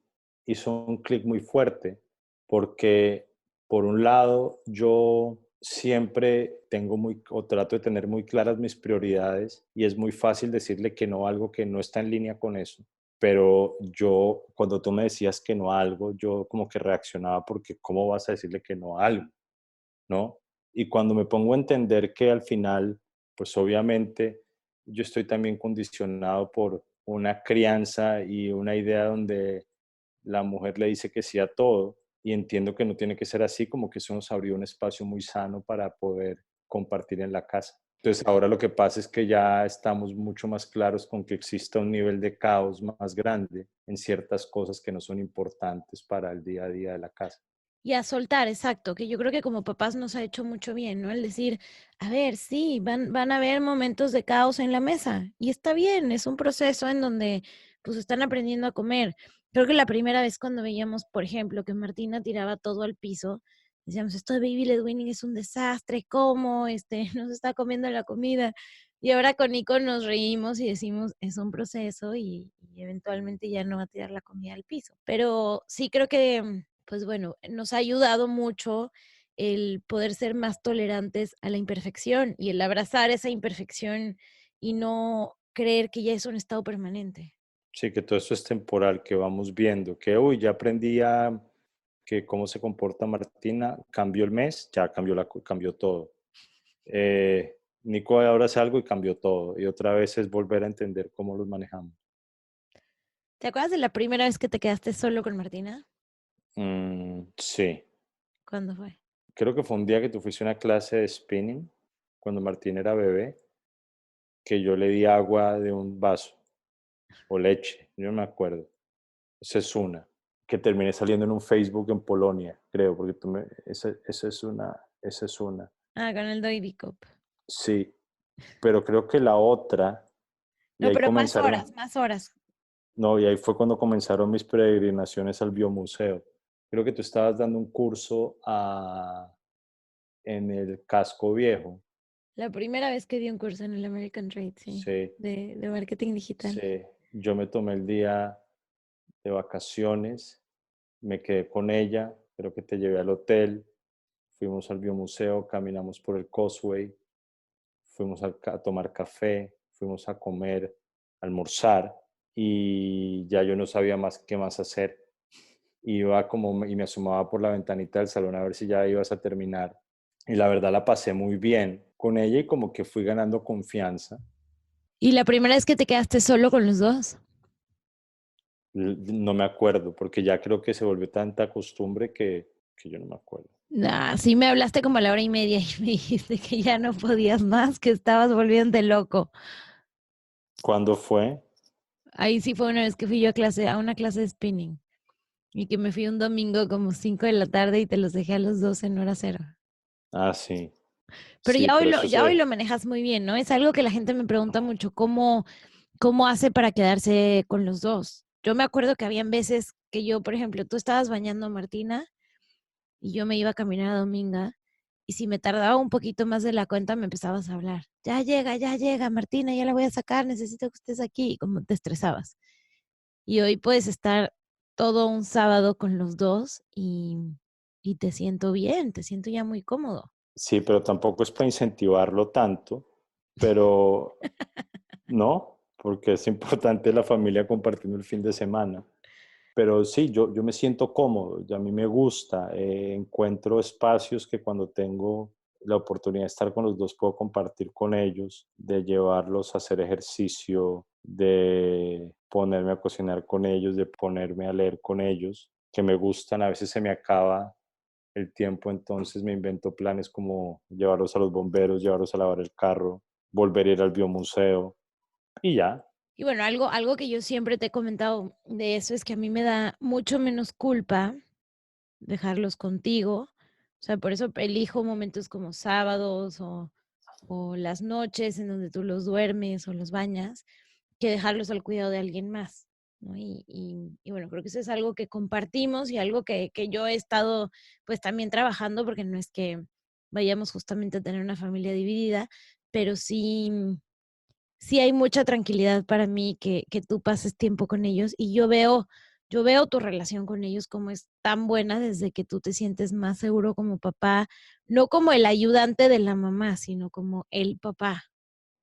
hizo un clic muy fuerte, porque por un lado yo siempre tengo o trato de tener muy claras mis prioridades y es muy fácil decirle que no a algo que no está en línea con eso. Pero yo, cuando tú me decías que no a algo, yo como que reaccionaba porque ¿cómo vas a decirle que no a algo? ¿No? Y cuando me pongo a entender que al final, pues obviamente yo estoy también condicionado por una crianza y una idea donde la mujer le dice que sí a todo y entiendo que no tiene que ser así, como que eso nos abrió un espacio muy sano para poder compartir en la casa. Entonces ahora lo que pasa es que ya estamos mucho más claros con que exista un nivel de caos más grande en ciertas cosas que no son importantes para el día a día de la casa. Y a soltar, exacto, que yo creo que como papás nos ha hecho mucho bien, ¿no? El decir, a ver, sí, van a haber momentos de caos en la mesa y está bien, es un proceso en donde pues están aprendiendo a comer. Creo que la primera vez cuando veíamos, por ejemplo, que Martina tiraba todo al piso, decíamos, esto de Baby Led Winning es un desastre, ¿cómo? Nos está comiendo la comida. Y ahora con Nico nos reímos y decimos, es un proceso y eventualmente ya no va a tirar la comida al piso. Pero sí creo que pues bueno, nos ha ayudado mucho el poder ser más tolerantes a la imperfección y el abrazar esa imperfección y no creer que ya es un estado permanente. Sí, que todo esto es temporal, que vamos viendo, que uy, ya aprendí que cómo se comporta Martina, cambió el mes, ya cambió todo. Nico ahora hace algo y cambió todo. Y otra vez es volver a entender cómo los manejamos. ¿Te acuerdas de la primera vez que te quedaste solo con Martina? Sí, ¿Cuándo fue? creo que fue un día que tú fuiste a una clase de spinning, cuando Martín era bebé, que yo le di agua de un vaso o leche, yo no me acuerdo. Esa es una. Que terminé saliendo en un Facebook en Polonia, creo, porque esa es una. Ah, con el Dairy Cup. Sí, pero creo que la otra, y No, ahí pero más comenzaron, horas, más horas. no, y ahí fue cuando comenzaron mis peregrinaciones al biomuseo. Creo que tú estabas dando un curso en el Casco Viejo. La primera vez que di un curso en el American Trade, sí, Sí, de marketing digital. sí. Yo me tomé el día de vacaciones, me quedé con ella, creo que te llevé al hotel, fuimos al biomuseo, caminamos por el Causeway, fuimos a tomar café, fuimos a comer, a almorzar y ya yo no sabía más qué más hacer. Iba como y me asomaba por la ventanita del salón a ver si ya ibas a terminar y la verdad la pasé muy bien con ella y como que fui ganando confianza. ¿Y la primera vez que te quedaste solo con los dos? No me acuerdo, porque ya creo que se volvió tanta costumbre que yo no me acuerdo. Ah, sí me hablaste como a la hora y media y me dijiste que ya no podías más, que estabas volviéndote loco. ¿Cuándo fue? Ahí sí fue una vez que fui yo a una clase de spinning y que me fui un domingo como 5 de la tarde y te los dejé a los dos en hora cero. Ah, sí, Pero sí, pero eso ya hoy se... lo manejas muy bien, ¿no? Es algo que la gente me pregunta mucho, ¿cómo hace para quedarse con los dos? Yo me acuerdo que habían veces que yo, por ejemplo, tú estabas bañando a Martina y yo me iba a caminar a Dominga y si me tardaba un poquito más de la cuenta me empezabas a hablar. Ya llega, Martina, ya la voy a sacar, necesito que estés aquí, y como te estresabas. Y hoy puedes estar todo un sábado con los dos y te siento bien, te siento ya muy cómodo. Sí, pero tampoco es para incentivarlo tanto, pero no, porque es importante la familia compartiendo el fin de semana. Pero sí, yo me siento cómodo, y a mí me gusta, encuentro espacios que cuando tengo la oportunidad de estar con los dos puedo compartir con ellos, de llevarlos a hacer ejercicio, de ponerme a cocinar con ellos, de ponerme a leer con ellos, que me gustan. A veces se me acaba el tiempo, entonces me invento planes como llevarlos a los bomberos, llevarlos a lavar el carro, volver a ir al biomuseo y ya. Y bueno, algo que yo siempre te he comentado de eso es que a mí me da mucho menos culpa dejarlos contigo. O sea, por eso elijo momentos como sábados o las noches en donde tú los duermes o los bañas, que dejarlos al cuidado de alguien más, ¿no? Y bueno, creo que eso es algo que compartimos y algo que yo he estado pues también trabajando, porque no es que vayamos justamente a tener una familia dividida, pero sí hay mucha tranquilidad para mí que tú pases tiempo con ellos y yo veo tu relación con ellos como es tan buena desde que tú te sientes más seguro como papá, no como el ayudante de la mamá, sino como el papá.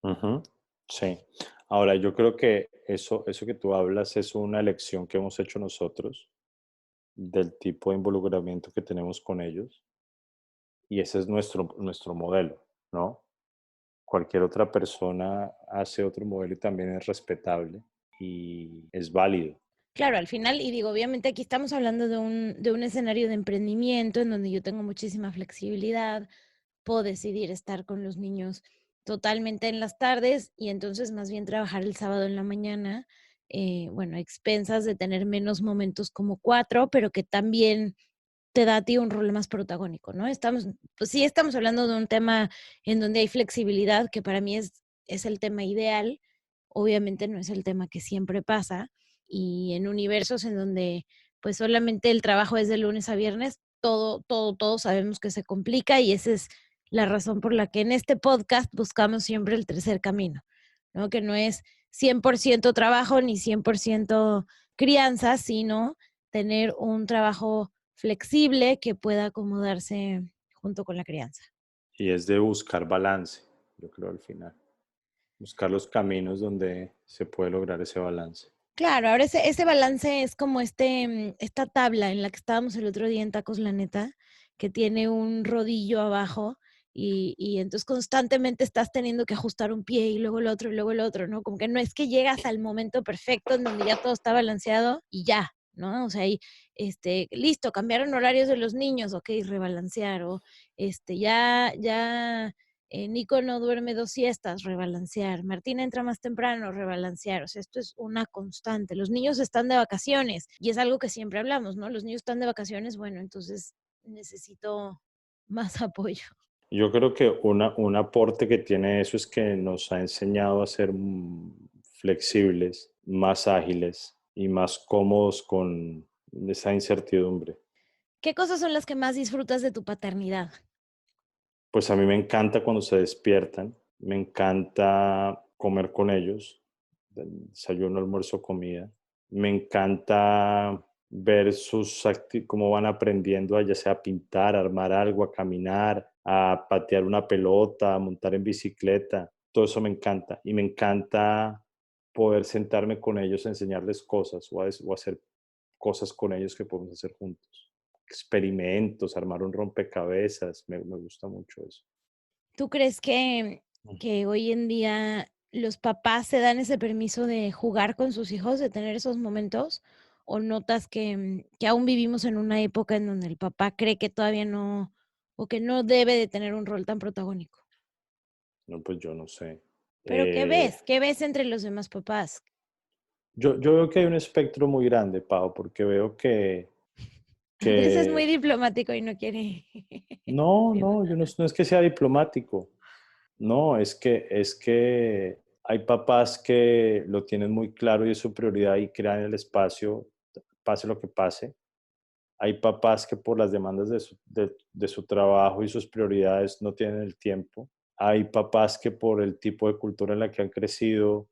Ujú, sí. Ahora, yo creo que eso que tú hablas es una elección que hemos hecho nosotros del tipo de involucramiento que tenemos con ellos y ese es nuestro modelo, ¿no? Cualquier otra persona hace otro modelo y también es respetable y es válido. Claro, al final, y digo, obviamente aquí estamos hablando de un escenario de emprendimiento en donde yo tengo muchísima flexibilidad, puedo decidir estar con los niños totalmente en las tardes y entonces más bien trabajar el sábado en la mañana, bueno, a expensas de tener menos momentos como cuatro, pero que también te da a ti un rol más protagónico, ¿no? Pues sí, estamos hablando de un tema en donde hay flexibilidad, que para mí es el tema ideal, obviamente no es el tema que siempre pasa, y en universos en donde pues solamente el trabajo es de lunes a viernes, todos sabemos que se complica y esa es la razón por la que en este podcast buscamos siempre el tercer camino, ¿no? Que no es 100% trabajo ni 100% crianza, sino tener un trabajo flexible que pueda acomodarse junto con la crianza. Y es de buscar balance, yo creo al final. Buscar los caminos donde se puede lograr ese balance. Claro, ahora ese balance es como esta tabla en la que estábamos el otro día en Tacos La Neta, que tiene un rodillo abajo y entonces constantemente estás teniendo que ajustar un pie y luego el otro y luego el otro, ¿no? Como que no es que llegas al momento perfecto en donde ya todo está balanceado y ya, ¿no? O sea, ahí, listo, cambiaron horarios de los niños, ok, rebalancear, o Nico no duerme 2 siestas, rebalancear. Martina entra más temprano, rebalancear. O sea, esto es una constante. Los niños están de vacaciones y es algo que siempre hablamos, ¿no? Los niños están de vacaciones, bueno, entonces necesito más apoyo. Yo creo que un aporte que tiene eso es que nos ha enseñado a ser flexibles, más ágiles y más cómodos con esa incertidumbre. ¿Qué cosas son las que más disfrutas de tu paternidad? Pues a mí me encanta cuando se despiertan, me encanta comer con ellos, desayuno, almuerzo, comida. Me encanta ver cómo van aprendiendo a ya sea a pintar, a armar algo, a caminar, a patear una pelota, a montar en bicicleta. Todo eso me encanta. Y me encanta poder sentarme con ellos a enseñarles cosas o a hacer cosas con ellos que podemos hacer juntos. experimentos, armar un rompecabezas, me gusta mucho eso. ¿Tú crees que Mm. hoy en día los papás se dan ese permiso de jugar con sus hijos, de tener esos momentos? ¿O notas que, que aún vivimos en una época en donde el papá cree que todavía no, o que no debe de tener un rol tan protagónico? No, pues yo no sé. Pero ¿qué Eh, ves? ¿Qué ves entre los demás papás? yo veo que hay un espectro muy grande, Pau, porque veo Andrés es muy que diplomático y no quiere no, decir no, yo no, nada. no es que sea diplomático, no, es que hay papás que lo tienen muy claro y es su prioridad y crean el espacio, pase lo que pase. Hay papás que por las demandas de su trabajo y sus prioridades no tienen el tiempo. Hay papás que por el tipo de cultura en la que han crecido,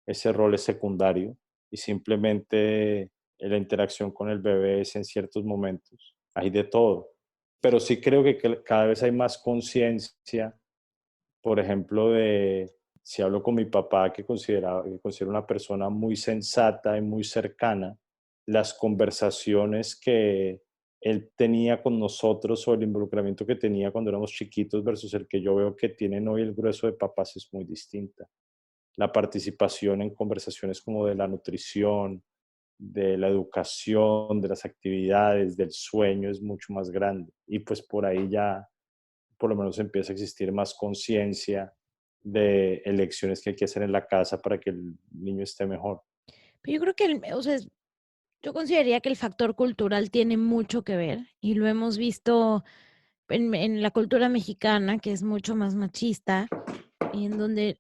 ese rol es secundario y simplemente la interacción con el bebé es en ciertos momentos. Hay de todo. Pero sí creo que cada vez hay más conciencia, por ejemplo, de si hablo con mi papá, que considero una persona muy sensata y muy cercana, las conversaciones que él tenía con nosotros o el involucramiento que tenía cuando éramos chiquitos versus el que yo veo que tienen hoy el grueso de papás es muy distinta. La participación en conversaciones como de la nutrición, de la educación, de las actividades, del sueño es mucho más grande. Y pues por ahí ya por lo menos empieza a existir más conciencia de elecciones que hay que hacer en la casa para que el niño esté mejor. Pero yo creo que, o sea, yo consideraría que el factor cultural tiene mucho que ver y lo hemos visto en la cultura mexicana, que es mucho más machista, y en donde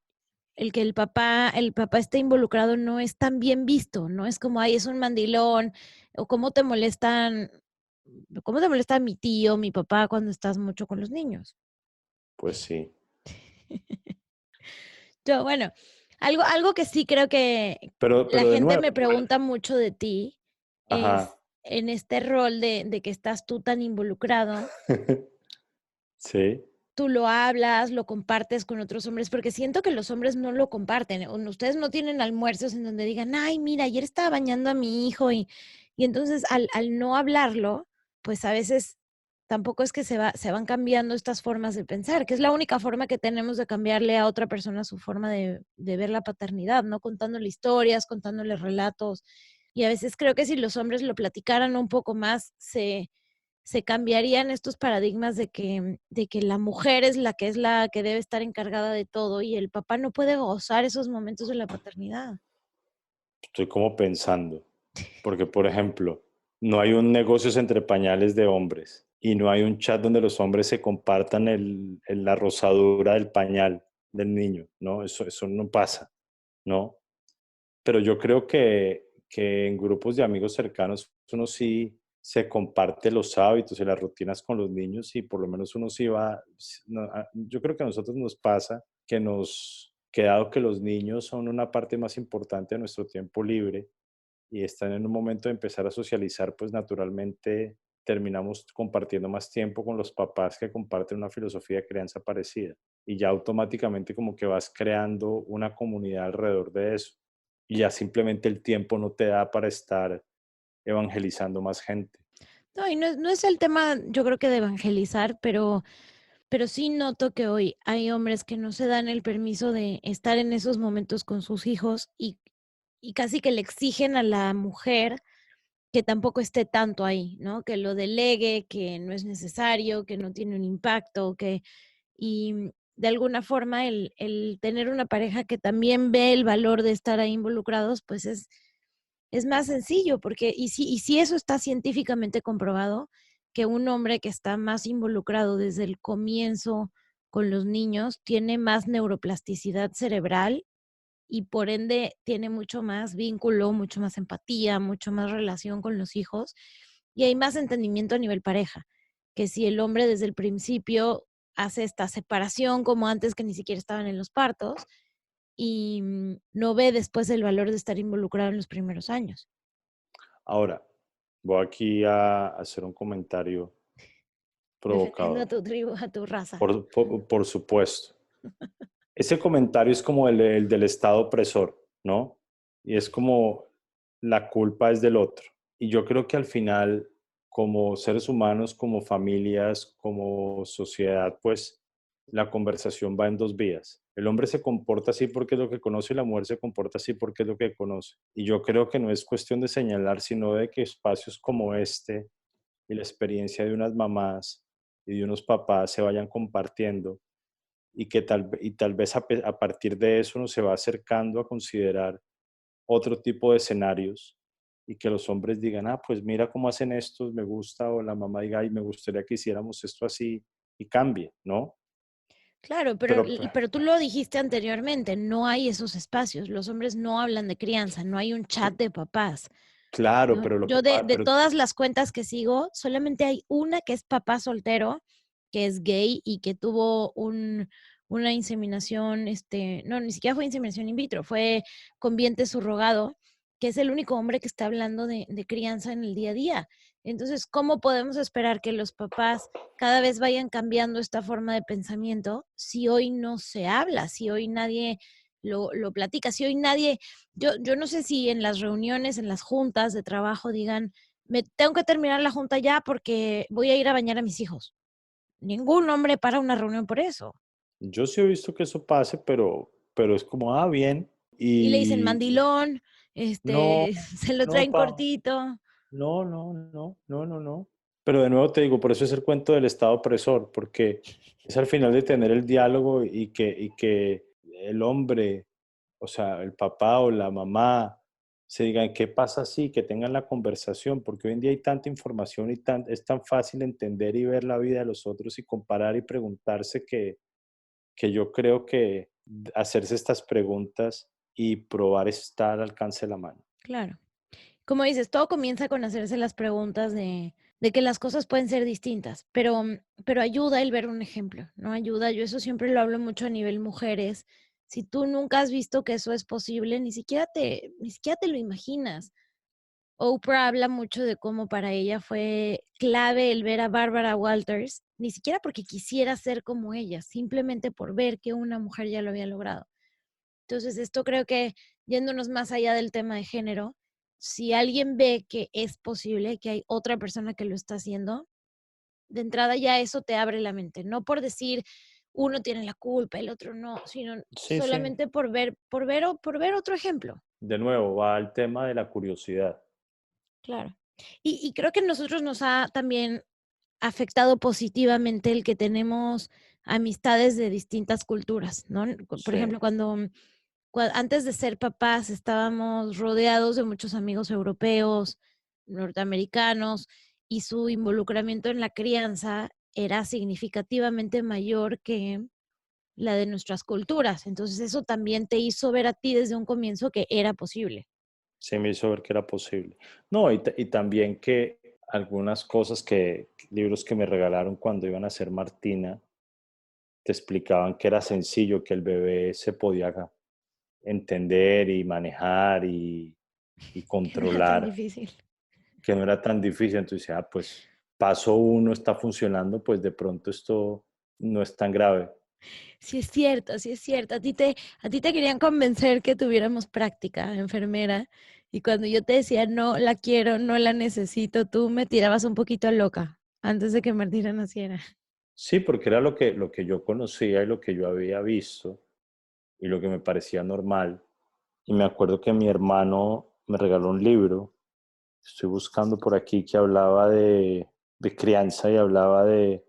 el papá esté involucrado no es tan bien visto, no es como, ay, es un mandilón, o cómo te molesta mi tío, mi papá cuando estás mucho con los niños. Pues sí, Yo, bueno, algo que sí creo que la pero de gente nuevo, me pregunta mucho de ti es ajá, en este rol de que estás tú tan involucrado. sí, Tú lo hablas, lo compartes con otros hombres, porque siento que los hombres no lo comparten. Ustedes no tienen almuerzos en donde digan, ay, mira, ayer estaba bañando a mi hijo y entonces al no hablarlo, pues a veces tampoco es que se van cambiando estas formas de pensar, que es la única forma que tenemos de cambiarle a otra persona su forma de ver la paternidad, ¿no? Contándole historias, contándole relatos. Y a veces creo que si los hombres lo platicaran un poco más, se cambiarían estos paradigmas de que la mujer es la que debe estar encargada de todo y el papá no puede gozar esos momentos de la paternidad. estoy como pensando, porque por ejemplo, no hay un negocios entre pañales de hombres y no hay un chat donde los hombres se compartan la rosadura del pañal del niño, ¿no? Eso no pasa, ¿no? Pero yo creo que en grupos de amigos cercanos uno sí se comparte los hábitos y las rutinas con los niños y por lo menos uno sí va, yo creo que a nosotros nos pasa que dado que los niños son una parte más importante de nuestro tiempo libre y están en un momento de empezar a socializar, pues naturalmente terminamos compartiendo más tiempo con los papás que comparten una filosofía de crianza parecida. Y ya automáticamente como que vas creando una comunidad alrededor de eso. Y ya simplemente el tiempo no te da para estar evangelizando más gente. No, y no es el tema, yo creo que de evangelizar, pero sí noto que hoy hay hombres que no se dan el permiso de estar en esos momentos con sus hijos y casi que le exigen a la mujer que tampoco esté tanto ahí, ¿no? Que lo delegue, que no es necesario, que no tiene un impacto, de alguna forma el tener una pareja que también ve el valor de estar ahí involucrados, pues es más sencillo, porque y si eso está científicamente comprobado, que un hombre que está más involucrado desde el comienzo con los niños tiene más neuroplasticidad cerebral y por ende tiene mucho más vínculo, mucho más empatía, mucho más relación con los hijos y hay más entendimiento a nivel pareja, que si el hombre desde el principio hace esta separación como antes que ni siquiera estaban en los partos y no ve después el valor de estar involucrado en los primeros años. Ahora, voy aquí a hacer un comentario Defendiendo a provocador. tu tribu, a tu raza. Por supuesto. Ese comentario es como el del Estado opresor, ¿no? Y es como la culpa es del otro. Y yo creo que al final como seres humanos, como familias, como sociedad, pues la conversación va en dos vías. El hombre se comporta así porque es lo que conoce y la mujer se comporta así porque es lo que conoce. Y yo creo que no es cuestión de señalar, sino de que espacios como este y la experiencia de unas mamás y de unos papás se vayan compartiendo y que tal vez a partir de eso uno se va acercando a considerar otro tipo de escenarios y que los hombres digan, ah, pues mira cómo hacen estos, me gusta, o la mamá diga, ay, me gustaría que hiciéramos esto así y cambie, ¿no? Claro, Pero pero tú lo dijiste anteriormente, no hay esos espacios, los hombres no hablan de crianza, no hay un chat cl- de papás, claro, ¿no? pero lo que Yo pasa, de todas las cuentas que sigo, solamente hay una que es papá soltero, que es gay y que tuvo una inseminación, no, ni siquiera fue inseminación in vitro, fue con vientre subrogado, que es el único hombre que está hablando de crianza en el día a día. Entonces, ¿cómo podemos esperar que los papás cada vez vayan cambiando esta forma de pensamiento si hoy no se habla, si hoy nadie lo platica, si hoy nadie, yo no sé si en las reuniones, en las juntas de trabajo digan, me tengo que terminar la junta ya porque voy a ir a bañar a mis hijos. Ningún hombre para una reunión por eso. yo sí he visto que eso pase, pero es como, ah, bien, Y le dicen y mandilón, no, se lo no, traen cortito. no, no, no, no, no, no. Pero de nuevo te digo, por eso es el cuento del Estado opresor, porque es al final de tener el diálogo y que el hombre, o sea, el papá o la mamá, se digan qué pasa así, que tengan la conversación, porque hoy en día hay tanta información y es tan fácil entender y ver la vida de los otros y comparar y preguntarse que yo creo que hacerse estas preguntas y probar está al alcance de la mano. Claro. Como dices, todo comienza con hacerse las preguntas de que las cosas pueden ser distintas, pero ayuda el ver un ejemplo, ¿no? Ayuda, yo eso siempre lo hablo mucho a nivel mujeres. Si tú nunca has visto que eso es posible, ni siquiera te lo imaginas. Oprah habla mucho de cómo para ella fue clave el ver a Barbara Walters, ni siquiera porque quisiera ser como ella, simplemente por ver que una mujer ya lo había logrado. Entonces, esto creo que yéndonos más allá del tema de género, si alguien ve que es posible, que hay otra persona que lo está haciendo, de entrada ya eso te abre la mente, no por decir uno tiene la culpa, el otro no, sino Sí, sí. solamente por ver otro ejemplo. De nuevo, va al tema de la curiosidad. Claro. Y creo que a nosotros nos ha también afectado positivamente el que tenemos amistades de distintas culturas, ¿no? Por Sí, ejemplo, cuando antes de ser papás estábamos rodeados de muchos amigos europeos, norteamericanos, y su involucramiento en la crianza era significativamente mayor que la de nuestras culturas. Entonces eso también te hizo ver a ti desde un comienzo que era posible. sí me hizo ver que era posible. No, y también que algunas cosas libros que me regalaron cuando iban a ser Martina, te explicaban que era sencillo, que el bebé se podía entender y manejar y Que no era tan controlar, difícil. que no era tan difícil. Entonces, pues paso uno está funcionando, pues de pronto esto no es tan grave. Sí es cierto, sí es cierto. A ti te querían convencer que tuviéramos práctica, enfermera, y cuando yo te decía, no la quiero, no la necesito, tú me tirabas un poquito loca antes de que Martina naciera. Sí, porque era lo que yo conocía y lo que yo había visto y lo que me parecía normal. Y me acuerdo que mi hermano me regaló un libro, estoy buscando por aquí, que hablaba de crianza y hablaba de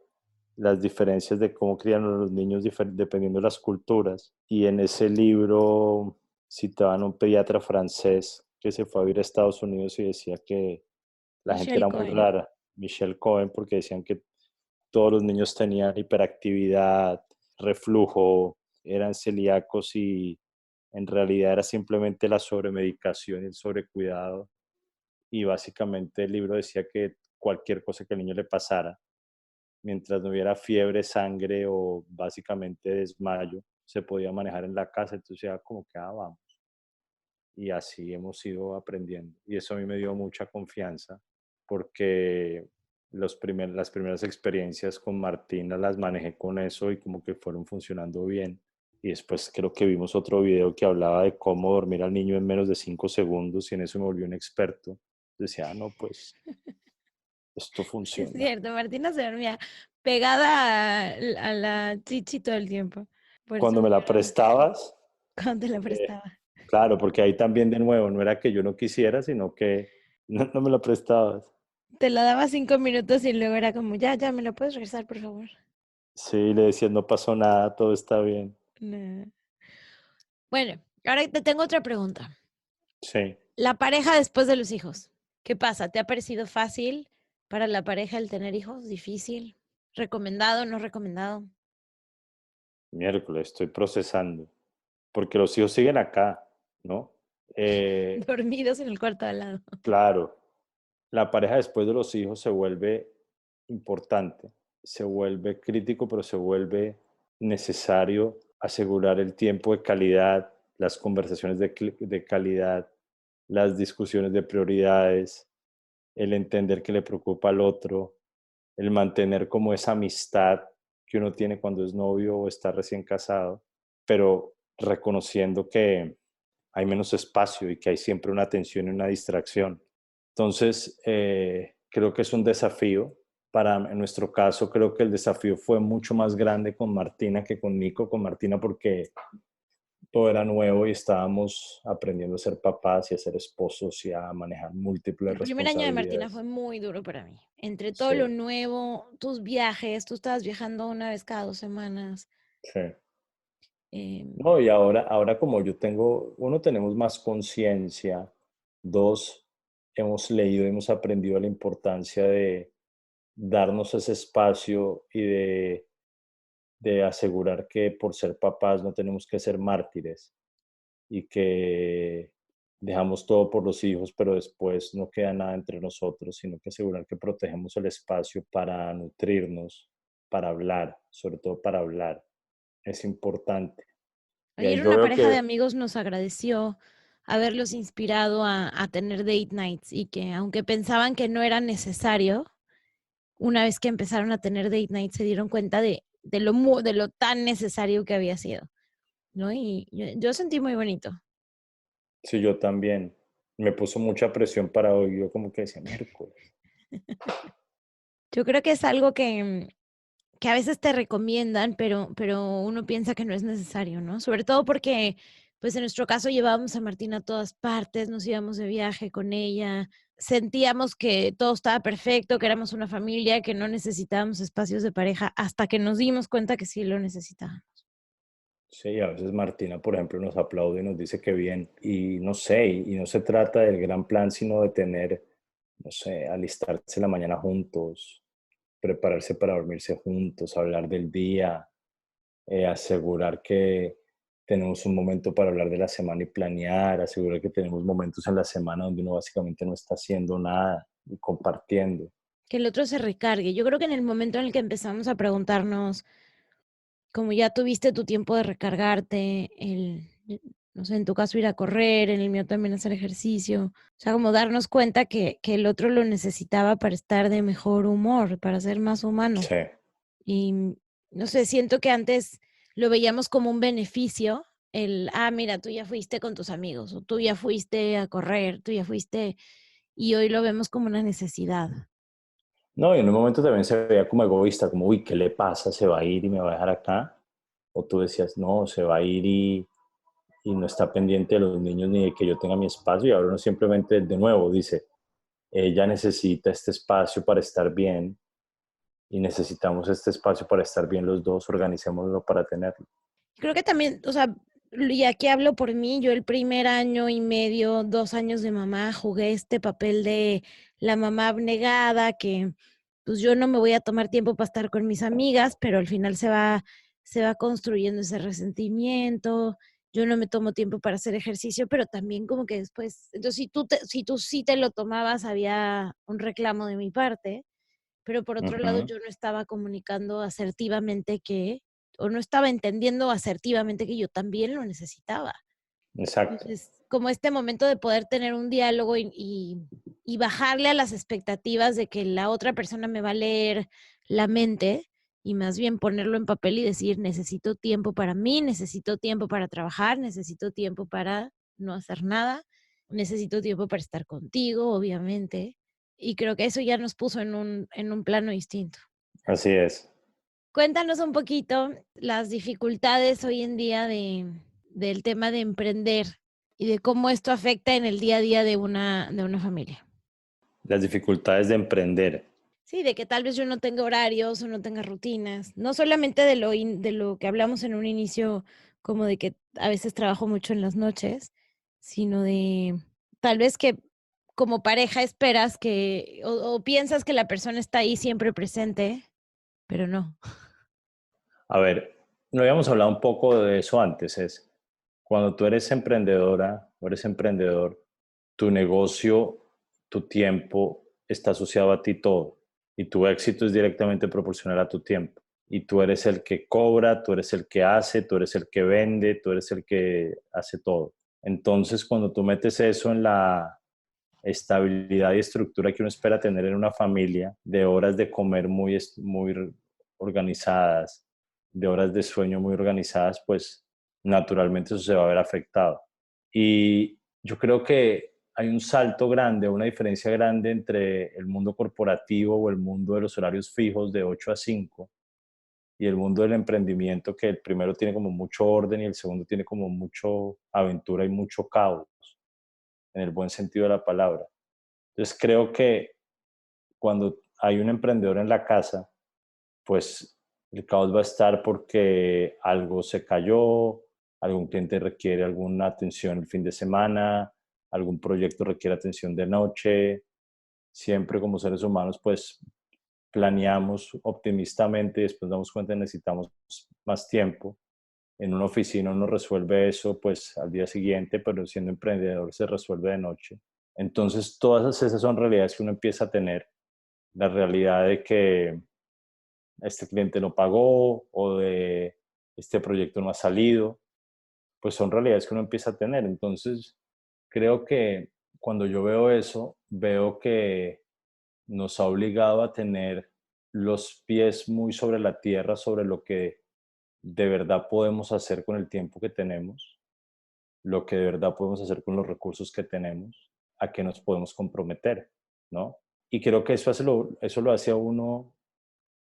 las diferencias de cómo crían a los niños dependiendo de las culturas. Y en ese libro citaban a un pediatra francés que se fue a vivir a Estados Unidos y decía que la gente Michelle era muy Cohen. rara, Michelle Cohen, porque decían que todos los niños tenían hiperactividad, reflujo, eran celíacos y en realidad era simplemente la sobremedicación y el sobrecuidado. Y básicamente el libro decía que cualquier cosa que al niño le pasara, mientras no hubiera fiebre, sangre o básicamente desmayo, se podía manejar en la casa. Entonces ya como que, vamos. Y así hemos ido aprendiendo. Y eso a mí me dio mucha confianza porque las primeras experiencias con Martina las manejé con eso y como que fueron funcionando bien. Y después creo que vimos otro video que hablaba de cómo dormir al niño en menos de 5 segundos y en eso me volví un experto. Decía, no, pues esto Es funciona. cierto, Martina se dormía pegada a la chichi todo el tiempo. Por eso Cuando me me la lloraba prestabas, cuando te la eh, prestaba. claro, porque ahí también de nuevo, no era que yo no quisiera, sino que no me la prestabas. Te la daba 5 minutos y luego era como, ya, ¿me la puedes regresar, por favor? Sí, le decías, no pasó nada, todo está bien. No. Bueno, ahora te tengo otra pregunta. Sí, La pareja después de los hijos. ¿Qué pasa? ¿Te ha parecido fácil para la pareja el tener hijos? ¿Difícil? ¿Recomendado? ¿No recomendado? miércoles, estoy procesando, porque los hijos siguen acá, ¿no? Dormidos en el cuarto de al lado. Claro, la pareja después de los hijos se vuelve importante, se vuelve crítico, pero se vuelve necesario asegurar el tiempo de calidad, las conversaciones de calidad, las discusiones de prioridades, el entender que le preocupa al otro, el mantener como esa amistad que uno tiene cuando es novio o está recién casado, pero reconociendo que hay menos espacio y que hay siempre una tensión y una distracción. Entonces, creo que es un desafío. En nuestro caso, creo que el desafío fue mucho más grande con Martina que con Nico. Con Martina porque todo era nuevo y estábamos aprendiendo a ser papás y a ser esposos y a manejar múltiples El primer año de Martina responsabilidades. fue muy duro para mí. Entre todo lo Sí, nuevo, tus viajes, tú estabas viajando una vez cada 2 semanas. sí. em, No, y ahora como yo tengo, uno, tenemos más conciencia, dos, hemos leído, hemos aprendido la importancia de darnos ese espacio y de asegurar que por ser papás no tenemos que ser mártires y que dejamos todo por los hijos, pero después no queda nada entre nosotros, sino que asegurar que protegemos el espacio para nutrirnos, para hablar, sobre todo para hablar. Es importante. Y ahí Ayer yo una veo pareja de que, amigos nos agradeció haberlos inspirado a tener date nights y que aunque pensaban que no era necesario, una vez que empezaron a tener date nights se dieron cuenta de lo tan necesario que había sido, ¿no? Y yo sentí muy bonito. sí, yo también, me puso mucha presión para hoy, yo como que decía miércoles. Yo creo que es algo que a veces te recomiendan, pero uno piensa que no es necesario, ¿no? Sobre todo porque, pues en nuestro caso llevábamos a Martina a todas partes, nos íbamos de viaje con ella, sentíamos que todo estaba perfecto, que éramos una familia, que no necesitábamos espacios de pareja, hasta que nos dimos cuenta que sí lo necesitábamos. Sí, a veces Martina, por ejemplo, nos aplaude y nos dice que bien. Y no sé, y no se trata del gran plan, sino de tener, no sé, alistarse la mañana juntos, prepararse para dormirse juntos, hablar del día, asegurar que tenemos un momento para hablar de la semana y planear, asegurar que tenemos momentos en la semana donde uno básicamente no está haciendo nada y compartiendo. Que el otro se recargue. Yo creo que en el momento en el que empezamos a preguntarnos, como ya tuviste tu tiempo de recargarte, no sé, en tu caso ir a correr, en el mío también hacer ejercicio, o sea, como darnos cuenta que el otro lo necesitaba para estar de mejor humor, para ser más humano. Sí. Y no sé, siento que antes lo veíamos como un beneficio, mira, tú ya fuiste con tus amigos, o tú ya fuiste a correr, tú ya fuiste, y hoy lo vemos como una necesidad. No, y en un momento también se veía como egoísta, como, uy, ¿qué le pasa? ¿Se va a ir y me va a dejar acá? O tú decías, no, se va a ir y no está pendiente de los niños ni de que yo tenga mi espacio. Y ahora uno simplemente, de nuevo, dice, ella necesita este espacio para estar bien y necesitamos este espacio para estar bien los dos, organicémoslo para tenerlo. Creo que también, o sea, y aquí hablo por mí, yo el primer año y medio, 2 años de mamá, jugué este papel de la mamá abnegada, que pues yo no me voy a tomar tiempo para estar con mis amigas, pero al final se va construyendo ese resentimiento, yo no me tomo tiempo para hacer ejercicio, pero también como que después, entonces si tú sí te lo tomabas, había un reclamo de mi parte, pero por otro lado, Ujú, yo no estaba comunicando asertivamente o no estaba entendiendo asertivamente que yo también lo necesitaba. exacto. Entonces, como este momento de poder tener un diálogo y bajarle a las expectativas de que la otra persona me va a leer la mente y más bien ponerlo en papel y decir, necesito tiempo para mí, necesito tiempo para trabajar, necesito tiempo para no hacer nada, necesito tiempo para estar contigo, obviamente. y creo que eso ya nos puso en un plano distinto. Así es. Cuéntanos un poquito las dificultades hoy en día del tema de emprender y de cómo esto afecta en el día a día de una familia. Las dificultades de emprender. Sí, de que tal vez yo no tenga horarios o no tenga rutinas, no solamente de de lo que hablamos en un inicio, como de que a veces trabajo mucho en las noches, sino de tal vez que como pareja esperas que o piensas que la persona está ahí siempre presente, pero no. A ver, no habíamos hablado un poco de eso antes, es cuando tú eres emprendedora o eres emprendedor, tu negocio, tu tiempo está asociado a ti todo y tu éxito es directamente proporcional a tu tiempo. Y tú eres el que cobra, tú eres el que hace, tú eres el que vende, tú eres el que hace todo. Entonces, cuando tú metes eso en la estabilidad y estructura que uno espera tener en una familia, de horas de comer muy organizadas, de horas de sueño muy organizadas, pues naturalmente eso se va a ver afectado. Y yo creo que hay un salto grande, una diferencia grande entre el mundo corporativo o el mundo de los horarios fijos de 8 a 5 y el mundo del emprendimiento, que el primero tiene como mucho orden y el segundo tiene como mucho aventura y mucho caos, en el buen sentido de la palabra. Entonces creo que cuando hay un emprendedor en la casa, pues el caos va a estar porque algo se cayó, algún cliente requiere alguna atención el fin de semana, algún proyecto requiere atención de noche. Siempre como seres humanos, pues planeamos optimistamente y después damos cuenta que necesitamos más tiempo. En una oficina uno resuelve eso pues al día siguiente, pero siendo emprendedor se resuelve de noche. Entonces todas esas son realidades que uno empieza a tener. La realidad de que este cliente no pagó o de este proyecto no ha salido, pues son realidades que uno empieza a tener. Entonces, creo que cuando yo veo eso, veo que nos ha obligado a tener los pies muy sobre la tierra, sobre lo que de verdad podemos hacer con el tiempo que tenemos, lo que de verdad podemos hacer con los recursos que tenemos, a qué nos podemos comprometer, ¿no? Y creo que eso lo hace a uno,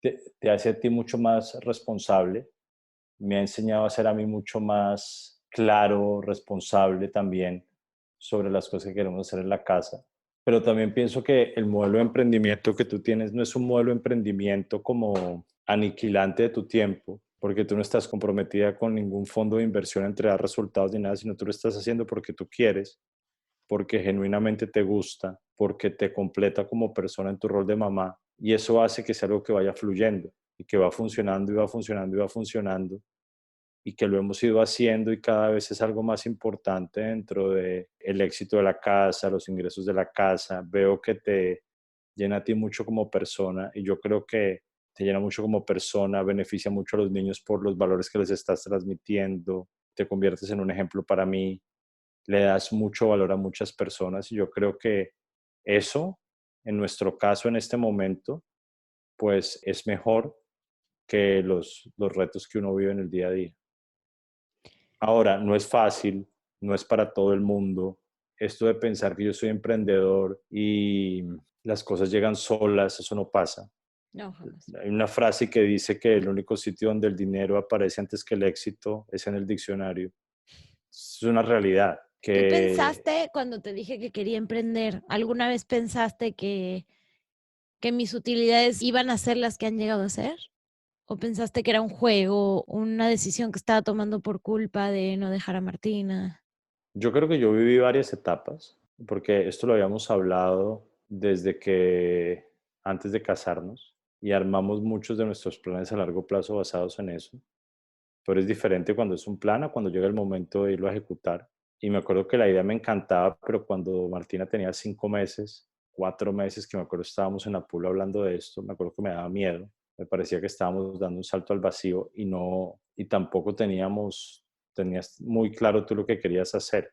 te hace a ti mucho más responsable, me ha enseñado a ser a mí mucho más claro, responsable también sobre las cosas que queremos hacer en la casa. Pero también pienso que el modelo de emprendimiento que tú tienes no es un modelo de emprendimiento como aniquilante de tu tiempo, porque tú no estás comprometida con ningún fondo de inversión a entregar resultados ni nada, sino tú lo estás haciendo porque tú quieres, porque genuinamente te gusta, porque te completa como persona en tu rol de mamá. Y eso hace que sea algo que vaya fluyendo y que va funcionando y va funcionando y va funcionando y que lo hemos ido haciendo y cada vez es algo más importante dentro de el éxito de la casa, los ingresos de la casa. Veo que te llena a ti mucho como persona y yo creo que te llena mucho como persona, beneficia mucho a los niños por los valores que les estás transmitiendo, te conviertes en un ejemplo para mí, le das mucho valor a muchas personas y yo creo que eso, en nuestro caso en este momento, pues es mejor que los retos que uno vive en el día a día. Ahora, no es fácil, no es para todo el mundo. Esto de pensar que yo soy emprendedor y las cosas llegan solas, eso no pasa. No, jamás. Hay una frase que dice que el único sitio donde el dinero aparece antes que el éxito es en el diccionario. Es una realidad ¿Tú que pensaste cuando te dije que quería emprender, alguna vez pensaste que mis utilidades iban a ser las que han llegado a ser? ¿O pensaste que era un juego, una decisión que estaba tomando por culpa de no dejar a Martina? yo creo que yo viví varias etapas, porque esto lo habíamos hablado desde que antes de casarnos y armamos muchos de nuestros planes a largo plazo basados en eso. Pero es diferente cuando es un plan a cuando llega el momento de irlo a ejecutar. Y me acuerdo que la idea me encantaba, pero cuando Martina tenía 5 meses, 4 meses, que me acuerdo estábamos en la pool hablando de esto, me acuerdo que me daba miedo. Me parecía que estábamos dando un salto al vacío y no, y tampoco tenías muy claro tú lo que querías hacer.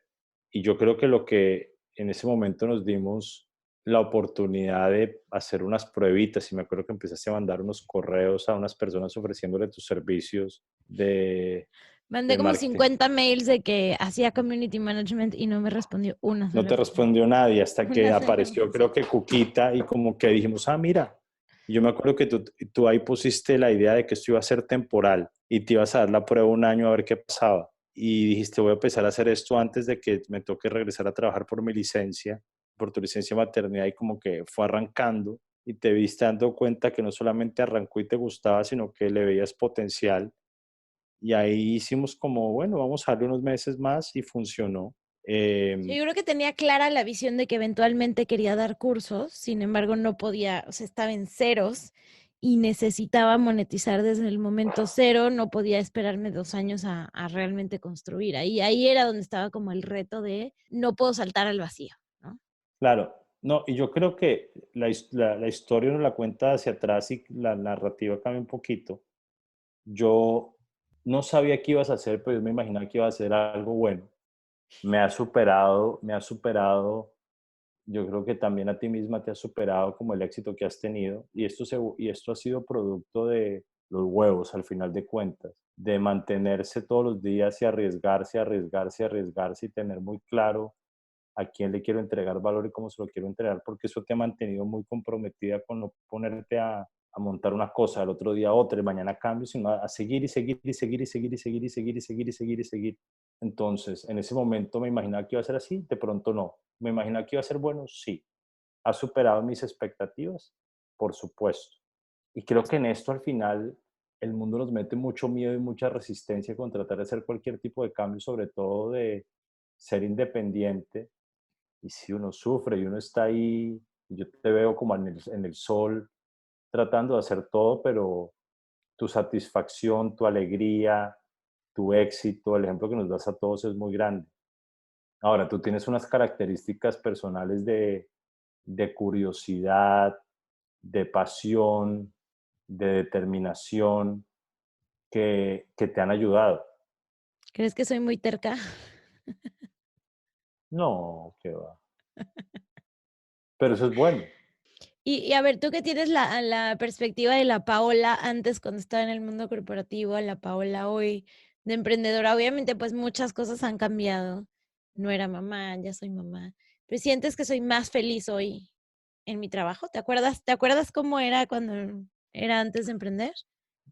Y yo creo que lo que en ese momento nos dimos la oportunidad de hacer unas pruebitas y me acuerdo que empezaste a mandar unos correos a unas personas ofreciéndole tus servicios de Mandé de como marketing. 50 mails de que hacía community management y no me respondió una No sola te persona. respondió nadie hasta que Una sola apareció, persona. creo que Cuquita, y como que dijimos, ah, mira. Y yo me acuerdo que tú ahí pusiste la idea de que esto iba a ser temporal y te ibas a dar la prueba un año a ver qué pasaba. Y dijiste, voy a empezar a hacer esto antes de que me toque regresar a trabajar por mi licencia, por tu licencia de maternidad, y como que fue arrancando y te viste dando cuenta que no solamente arrancó y te gustaba, sino que le veías potencial. Y ahí hicimos como, bueno, vamos a darle unos meses más y funcionó. Sí, yo creo que tenía clara la visión de que eventualmente quería dar cursos, sin embargo no podía, o sea, estaba en ceros y necesitaba monetizar desde el momento cero, no podía esperarme 2 años a realmente construir. Ahí era donde estaba como el reto de no puedo saltar al vacío, ¿no? Claro, no, y yo creo que la historia uno la cuenta hacia atrás y la narrativa cambia un poquito. Yo no sabía qué ibas a hacer, pero yo me imaginaba que iba a hacer algo bueno. Me ha superado, yo creo que también a ti misma te ha superado como el éxito que has tenido, y esto ha sido producto de los huevos al final de cuentas, de mantenerse todos los días y arriesgarse, arriesgarse, arriesgarse y tener muy claro a quién le quiero entregar valor y cómo se lo quiero entregar, porque eso te ha mantenido muy comprometida con no ponerte a montar una cosa, el otro día otra, y mañana cambio, sino a seguir y seguir y seguir y seguir y seguir y seguir y seguir y seguir y seguir. Entonces, en ese momento me imaginaba que iba a ser así, de pronto no. Me imaginaba que iba a ser bueno, sí. ¿Ha superado mis expectativas? Por supuesto. Y creo que en esto al final el mundo nos mete mucho miedo y mucha resistencia con tratar de hacer cualquier tipo de cambio, sobre todo de ser independiente. Y si uno sufre y uno está ahí, y yo te veo como en el sol tratando de hacer todo, pero tu satisfacción, tu alegría, tu éxito, el ejemplo que nos das a todos es muy grande. Ahora, tú tienes unas características personales de curiosidad, de pasión, de determinación que te han ayudado. ¿Crees que soy muy terca? No, qué va. Pero eso es bueno. Y a ver, tú que tienes la perspectiva de la Paola antes cuando estaba en el mundo corporativo, a la Paola hoy de emprendedora, obviamente pues muchas cosas han cambiado. No era mamá, ya soy mamá. Pero sientes que soy más feliz hoy en mi trabajo. ¿Te acuerdas cómo era cuando era antes de emprender?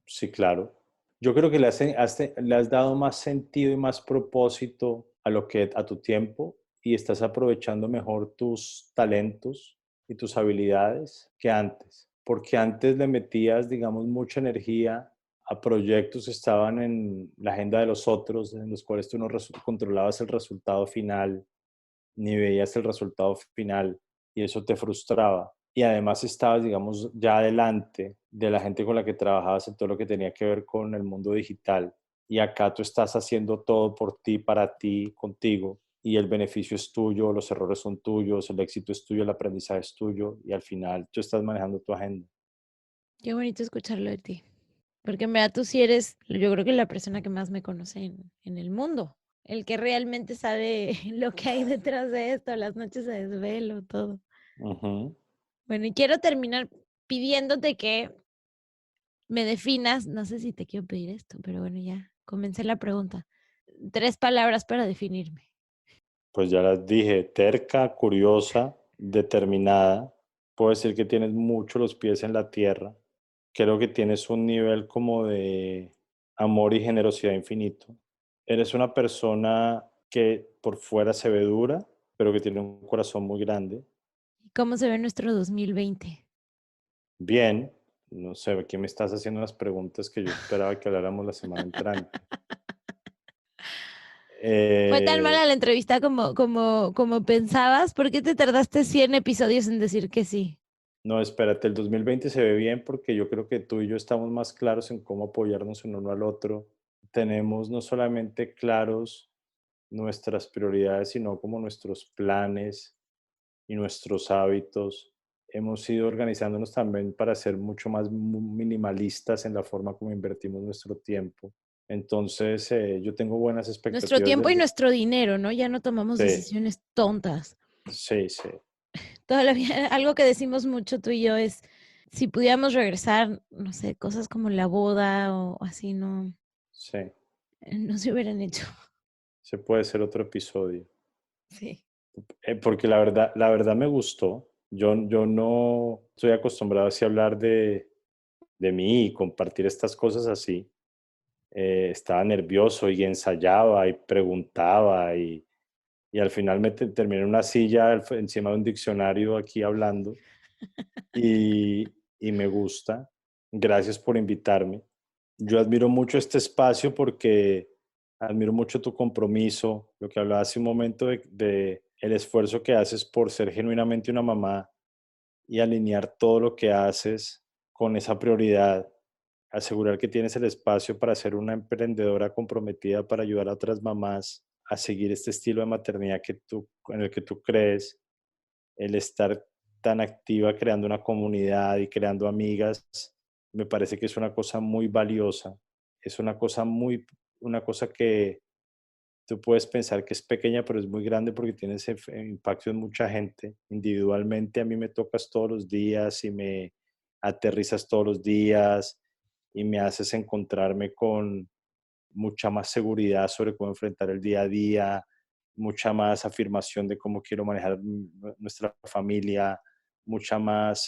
Sí, claro. Yo creo que le has dado más sentido y más propósito a a tu tiempo, y estás aprovechando mejor tus talentos y tus habilidades que antes. Porque antes le metías, digamos, mucha energía a proyectos que estaban en la agenda de los otros, en los cuales tú no controlabas el resultado final, ni veías el resultado final, y eso te frustraba. Y además estabas, digamos, ya adelante de la gente con la que trabajabas en todo lo que tenía que ver con el mundo digital. Y acá tú estás haciendo todo por ti, para ti, contigo, y el beneficio es tuyo, los errores son tuyos, el éxito es tuyo, el aprendizaje es tuyo, y al final tú estás manejando tu agenda. Qué bonito escucharlo de ti. Porque en verdad tú sí eres, yo creo que la persona que más me conoce en el mundo. El que realmente sabe lo que hay detrás de esto, las noches de desvelo, todo. Ujú. Bueno, y quiero terminar pidiéndote que me definas, no sé si te quiero pedir esto, pero bueno, ya comencé la pregunta. 3 palabras para definirme. Pues ya las dije: terca, curiosa, determinada. Puedo decir que tienes mucho los pies en la tierra. Creo que tienes un nivel como de amor y generosidad infinito. Eres una persona que por fuera se ve dura, pero que tiene un corazón muy grande. ¿Cómo se ve nuestro 2020? Bien, no sé, aquí me estás haciendo unas preguntas que yo esperaba que habláramos la semana entrante. ¿Fue tan Eh, mala la entrevista como pensabas? ¿Por qué te tardaste 100 episodios en decir que sí? no, espérate, el 2020 se ve bien porque yo creo que tú y yo estamos más claros en cómo apoyarnos en uno al otro. Tenemos no solamente claros nuestras prioridades, sino como nuestros planes y nuestros hábitos. Hemos ido organizándonos también para ser mucho más minimalistas en la forma como invertimos nuestro tiempo. Entonces, yo tengo buenas Nuestro expectativas tiempo y del... nuestro dinero, ¿no? Ya no tomamos Sí, decisiones tontas. sí, sí, Todavía algo que decimos mucho tú y yo es, si pudiéramos regresar, no sé, cosas como la boda o así, ¿no? sí. no se hubieran hecho. Se puede ser otro episodio. Sí. Porque la verdad me gustó. Yo no estoy acostumbrado así a hablar de mí y compartir estas cosas así. Estaba nervioso y ensayaba y preguntaba y al final terminé en una silla encima de un diccionario aquí hablando y me gusta. Gracias por invitarme. Yo admiro mucho este espacio porque admiro mucho tu compromiso, lo que hablaba hace un momento de el esfuerzo que haces por ser genuinamente una mamá y alinear todo lo que haces con esa prioridad, asegurar que tienes el espacio para ser una emprendedora comprometida para ayudar a otras mamás a seguir este estilo de maternidad en el que tú crees, el estar tan activa creando una comunidad y creando amigas, me parece que es una cosa muy valiosa, es una cosa que tú puedes pensar que es pequeña, pero es muy grande porque tiene ese impacto en mucha gente. Individualmente a mí me tocas todos los días y me aterrizas todos los días y me haces encontrarme con mucha más seguridad sobre cómo enfrentar el día a día, mucha más afirmación de cómo quiero manejar nuestra familia, mucha más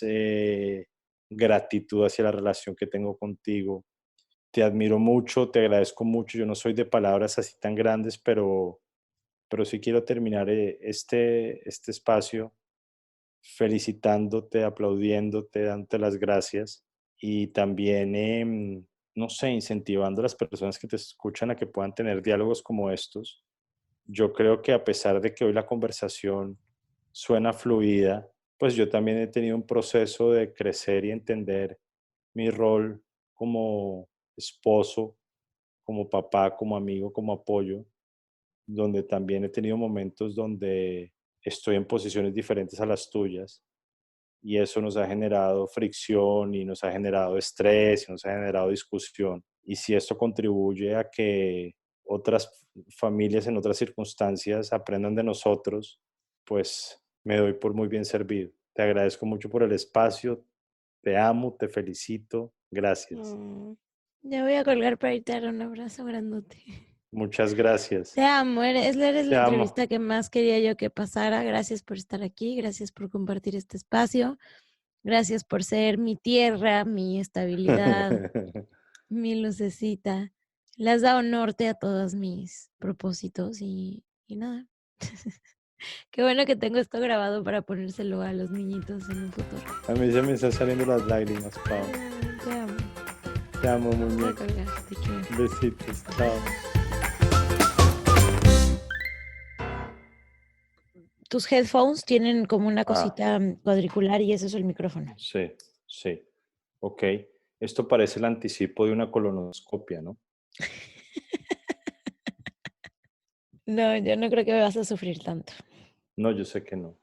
gratitud hacia la relación que tengo contigo. Te admiro mucho, te agradezco mucho. Yo no soy de palabras así tan grandes, pero sí quiero terminar este espacio felicitándote, aplaudiéndote, dándote las gracias y también, no sé, incentivando a las personas que te escuchan a que puedan tener diálogos como estos. Yo creo que a pesar de que hoy la conversación suena fluida, pues yo también he tenido un proceso de crecer y entender mi rol como esposo, como papá, como amigo, como apoyo, donde también he tenido momentos donde estoy en posiciones diferentes a las tuyas y eso nos ha generado fricción y nos ha generado estrés y nos ha generado discusión. Y si esto contribuye a que otras familias en otras circunstancias aprendan de nosotros, pues me doy por muy bien servido. Te agradezco mucho por el espacio, te amo, te felicito, gracias. Mm, Ya voy a colgar para irte a dar un abrazo grandote. Muchas gracias. Te amo, eres Te la amo. entrevista que más quería yo que pasara. Gracias por estar aquí, gracias por compartir este espacio, gracias por ser mi tierra, mi estabilidad, mi lucecita. Le has dado norte a todos mis propósitos y nada. Qué bueno que tengo esto grabado para ponérselo a los niñitos en un futuro. A mí se me están saliendo las lágrimas, Pau. Te amo. Te amo, Voy a muñeca. colgar, te quiero. Besitos, chao. Tus headphones tienen como una Ah, cosita cuadricular y ese es el micrófono. sí, sí. Ok. Esto parece el anticipo de una colonoscopia, ¿no? No, yo no creo que me vas a sufrir tanto. No, yo sé que no.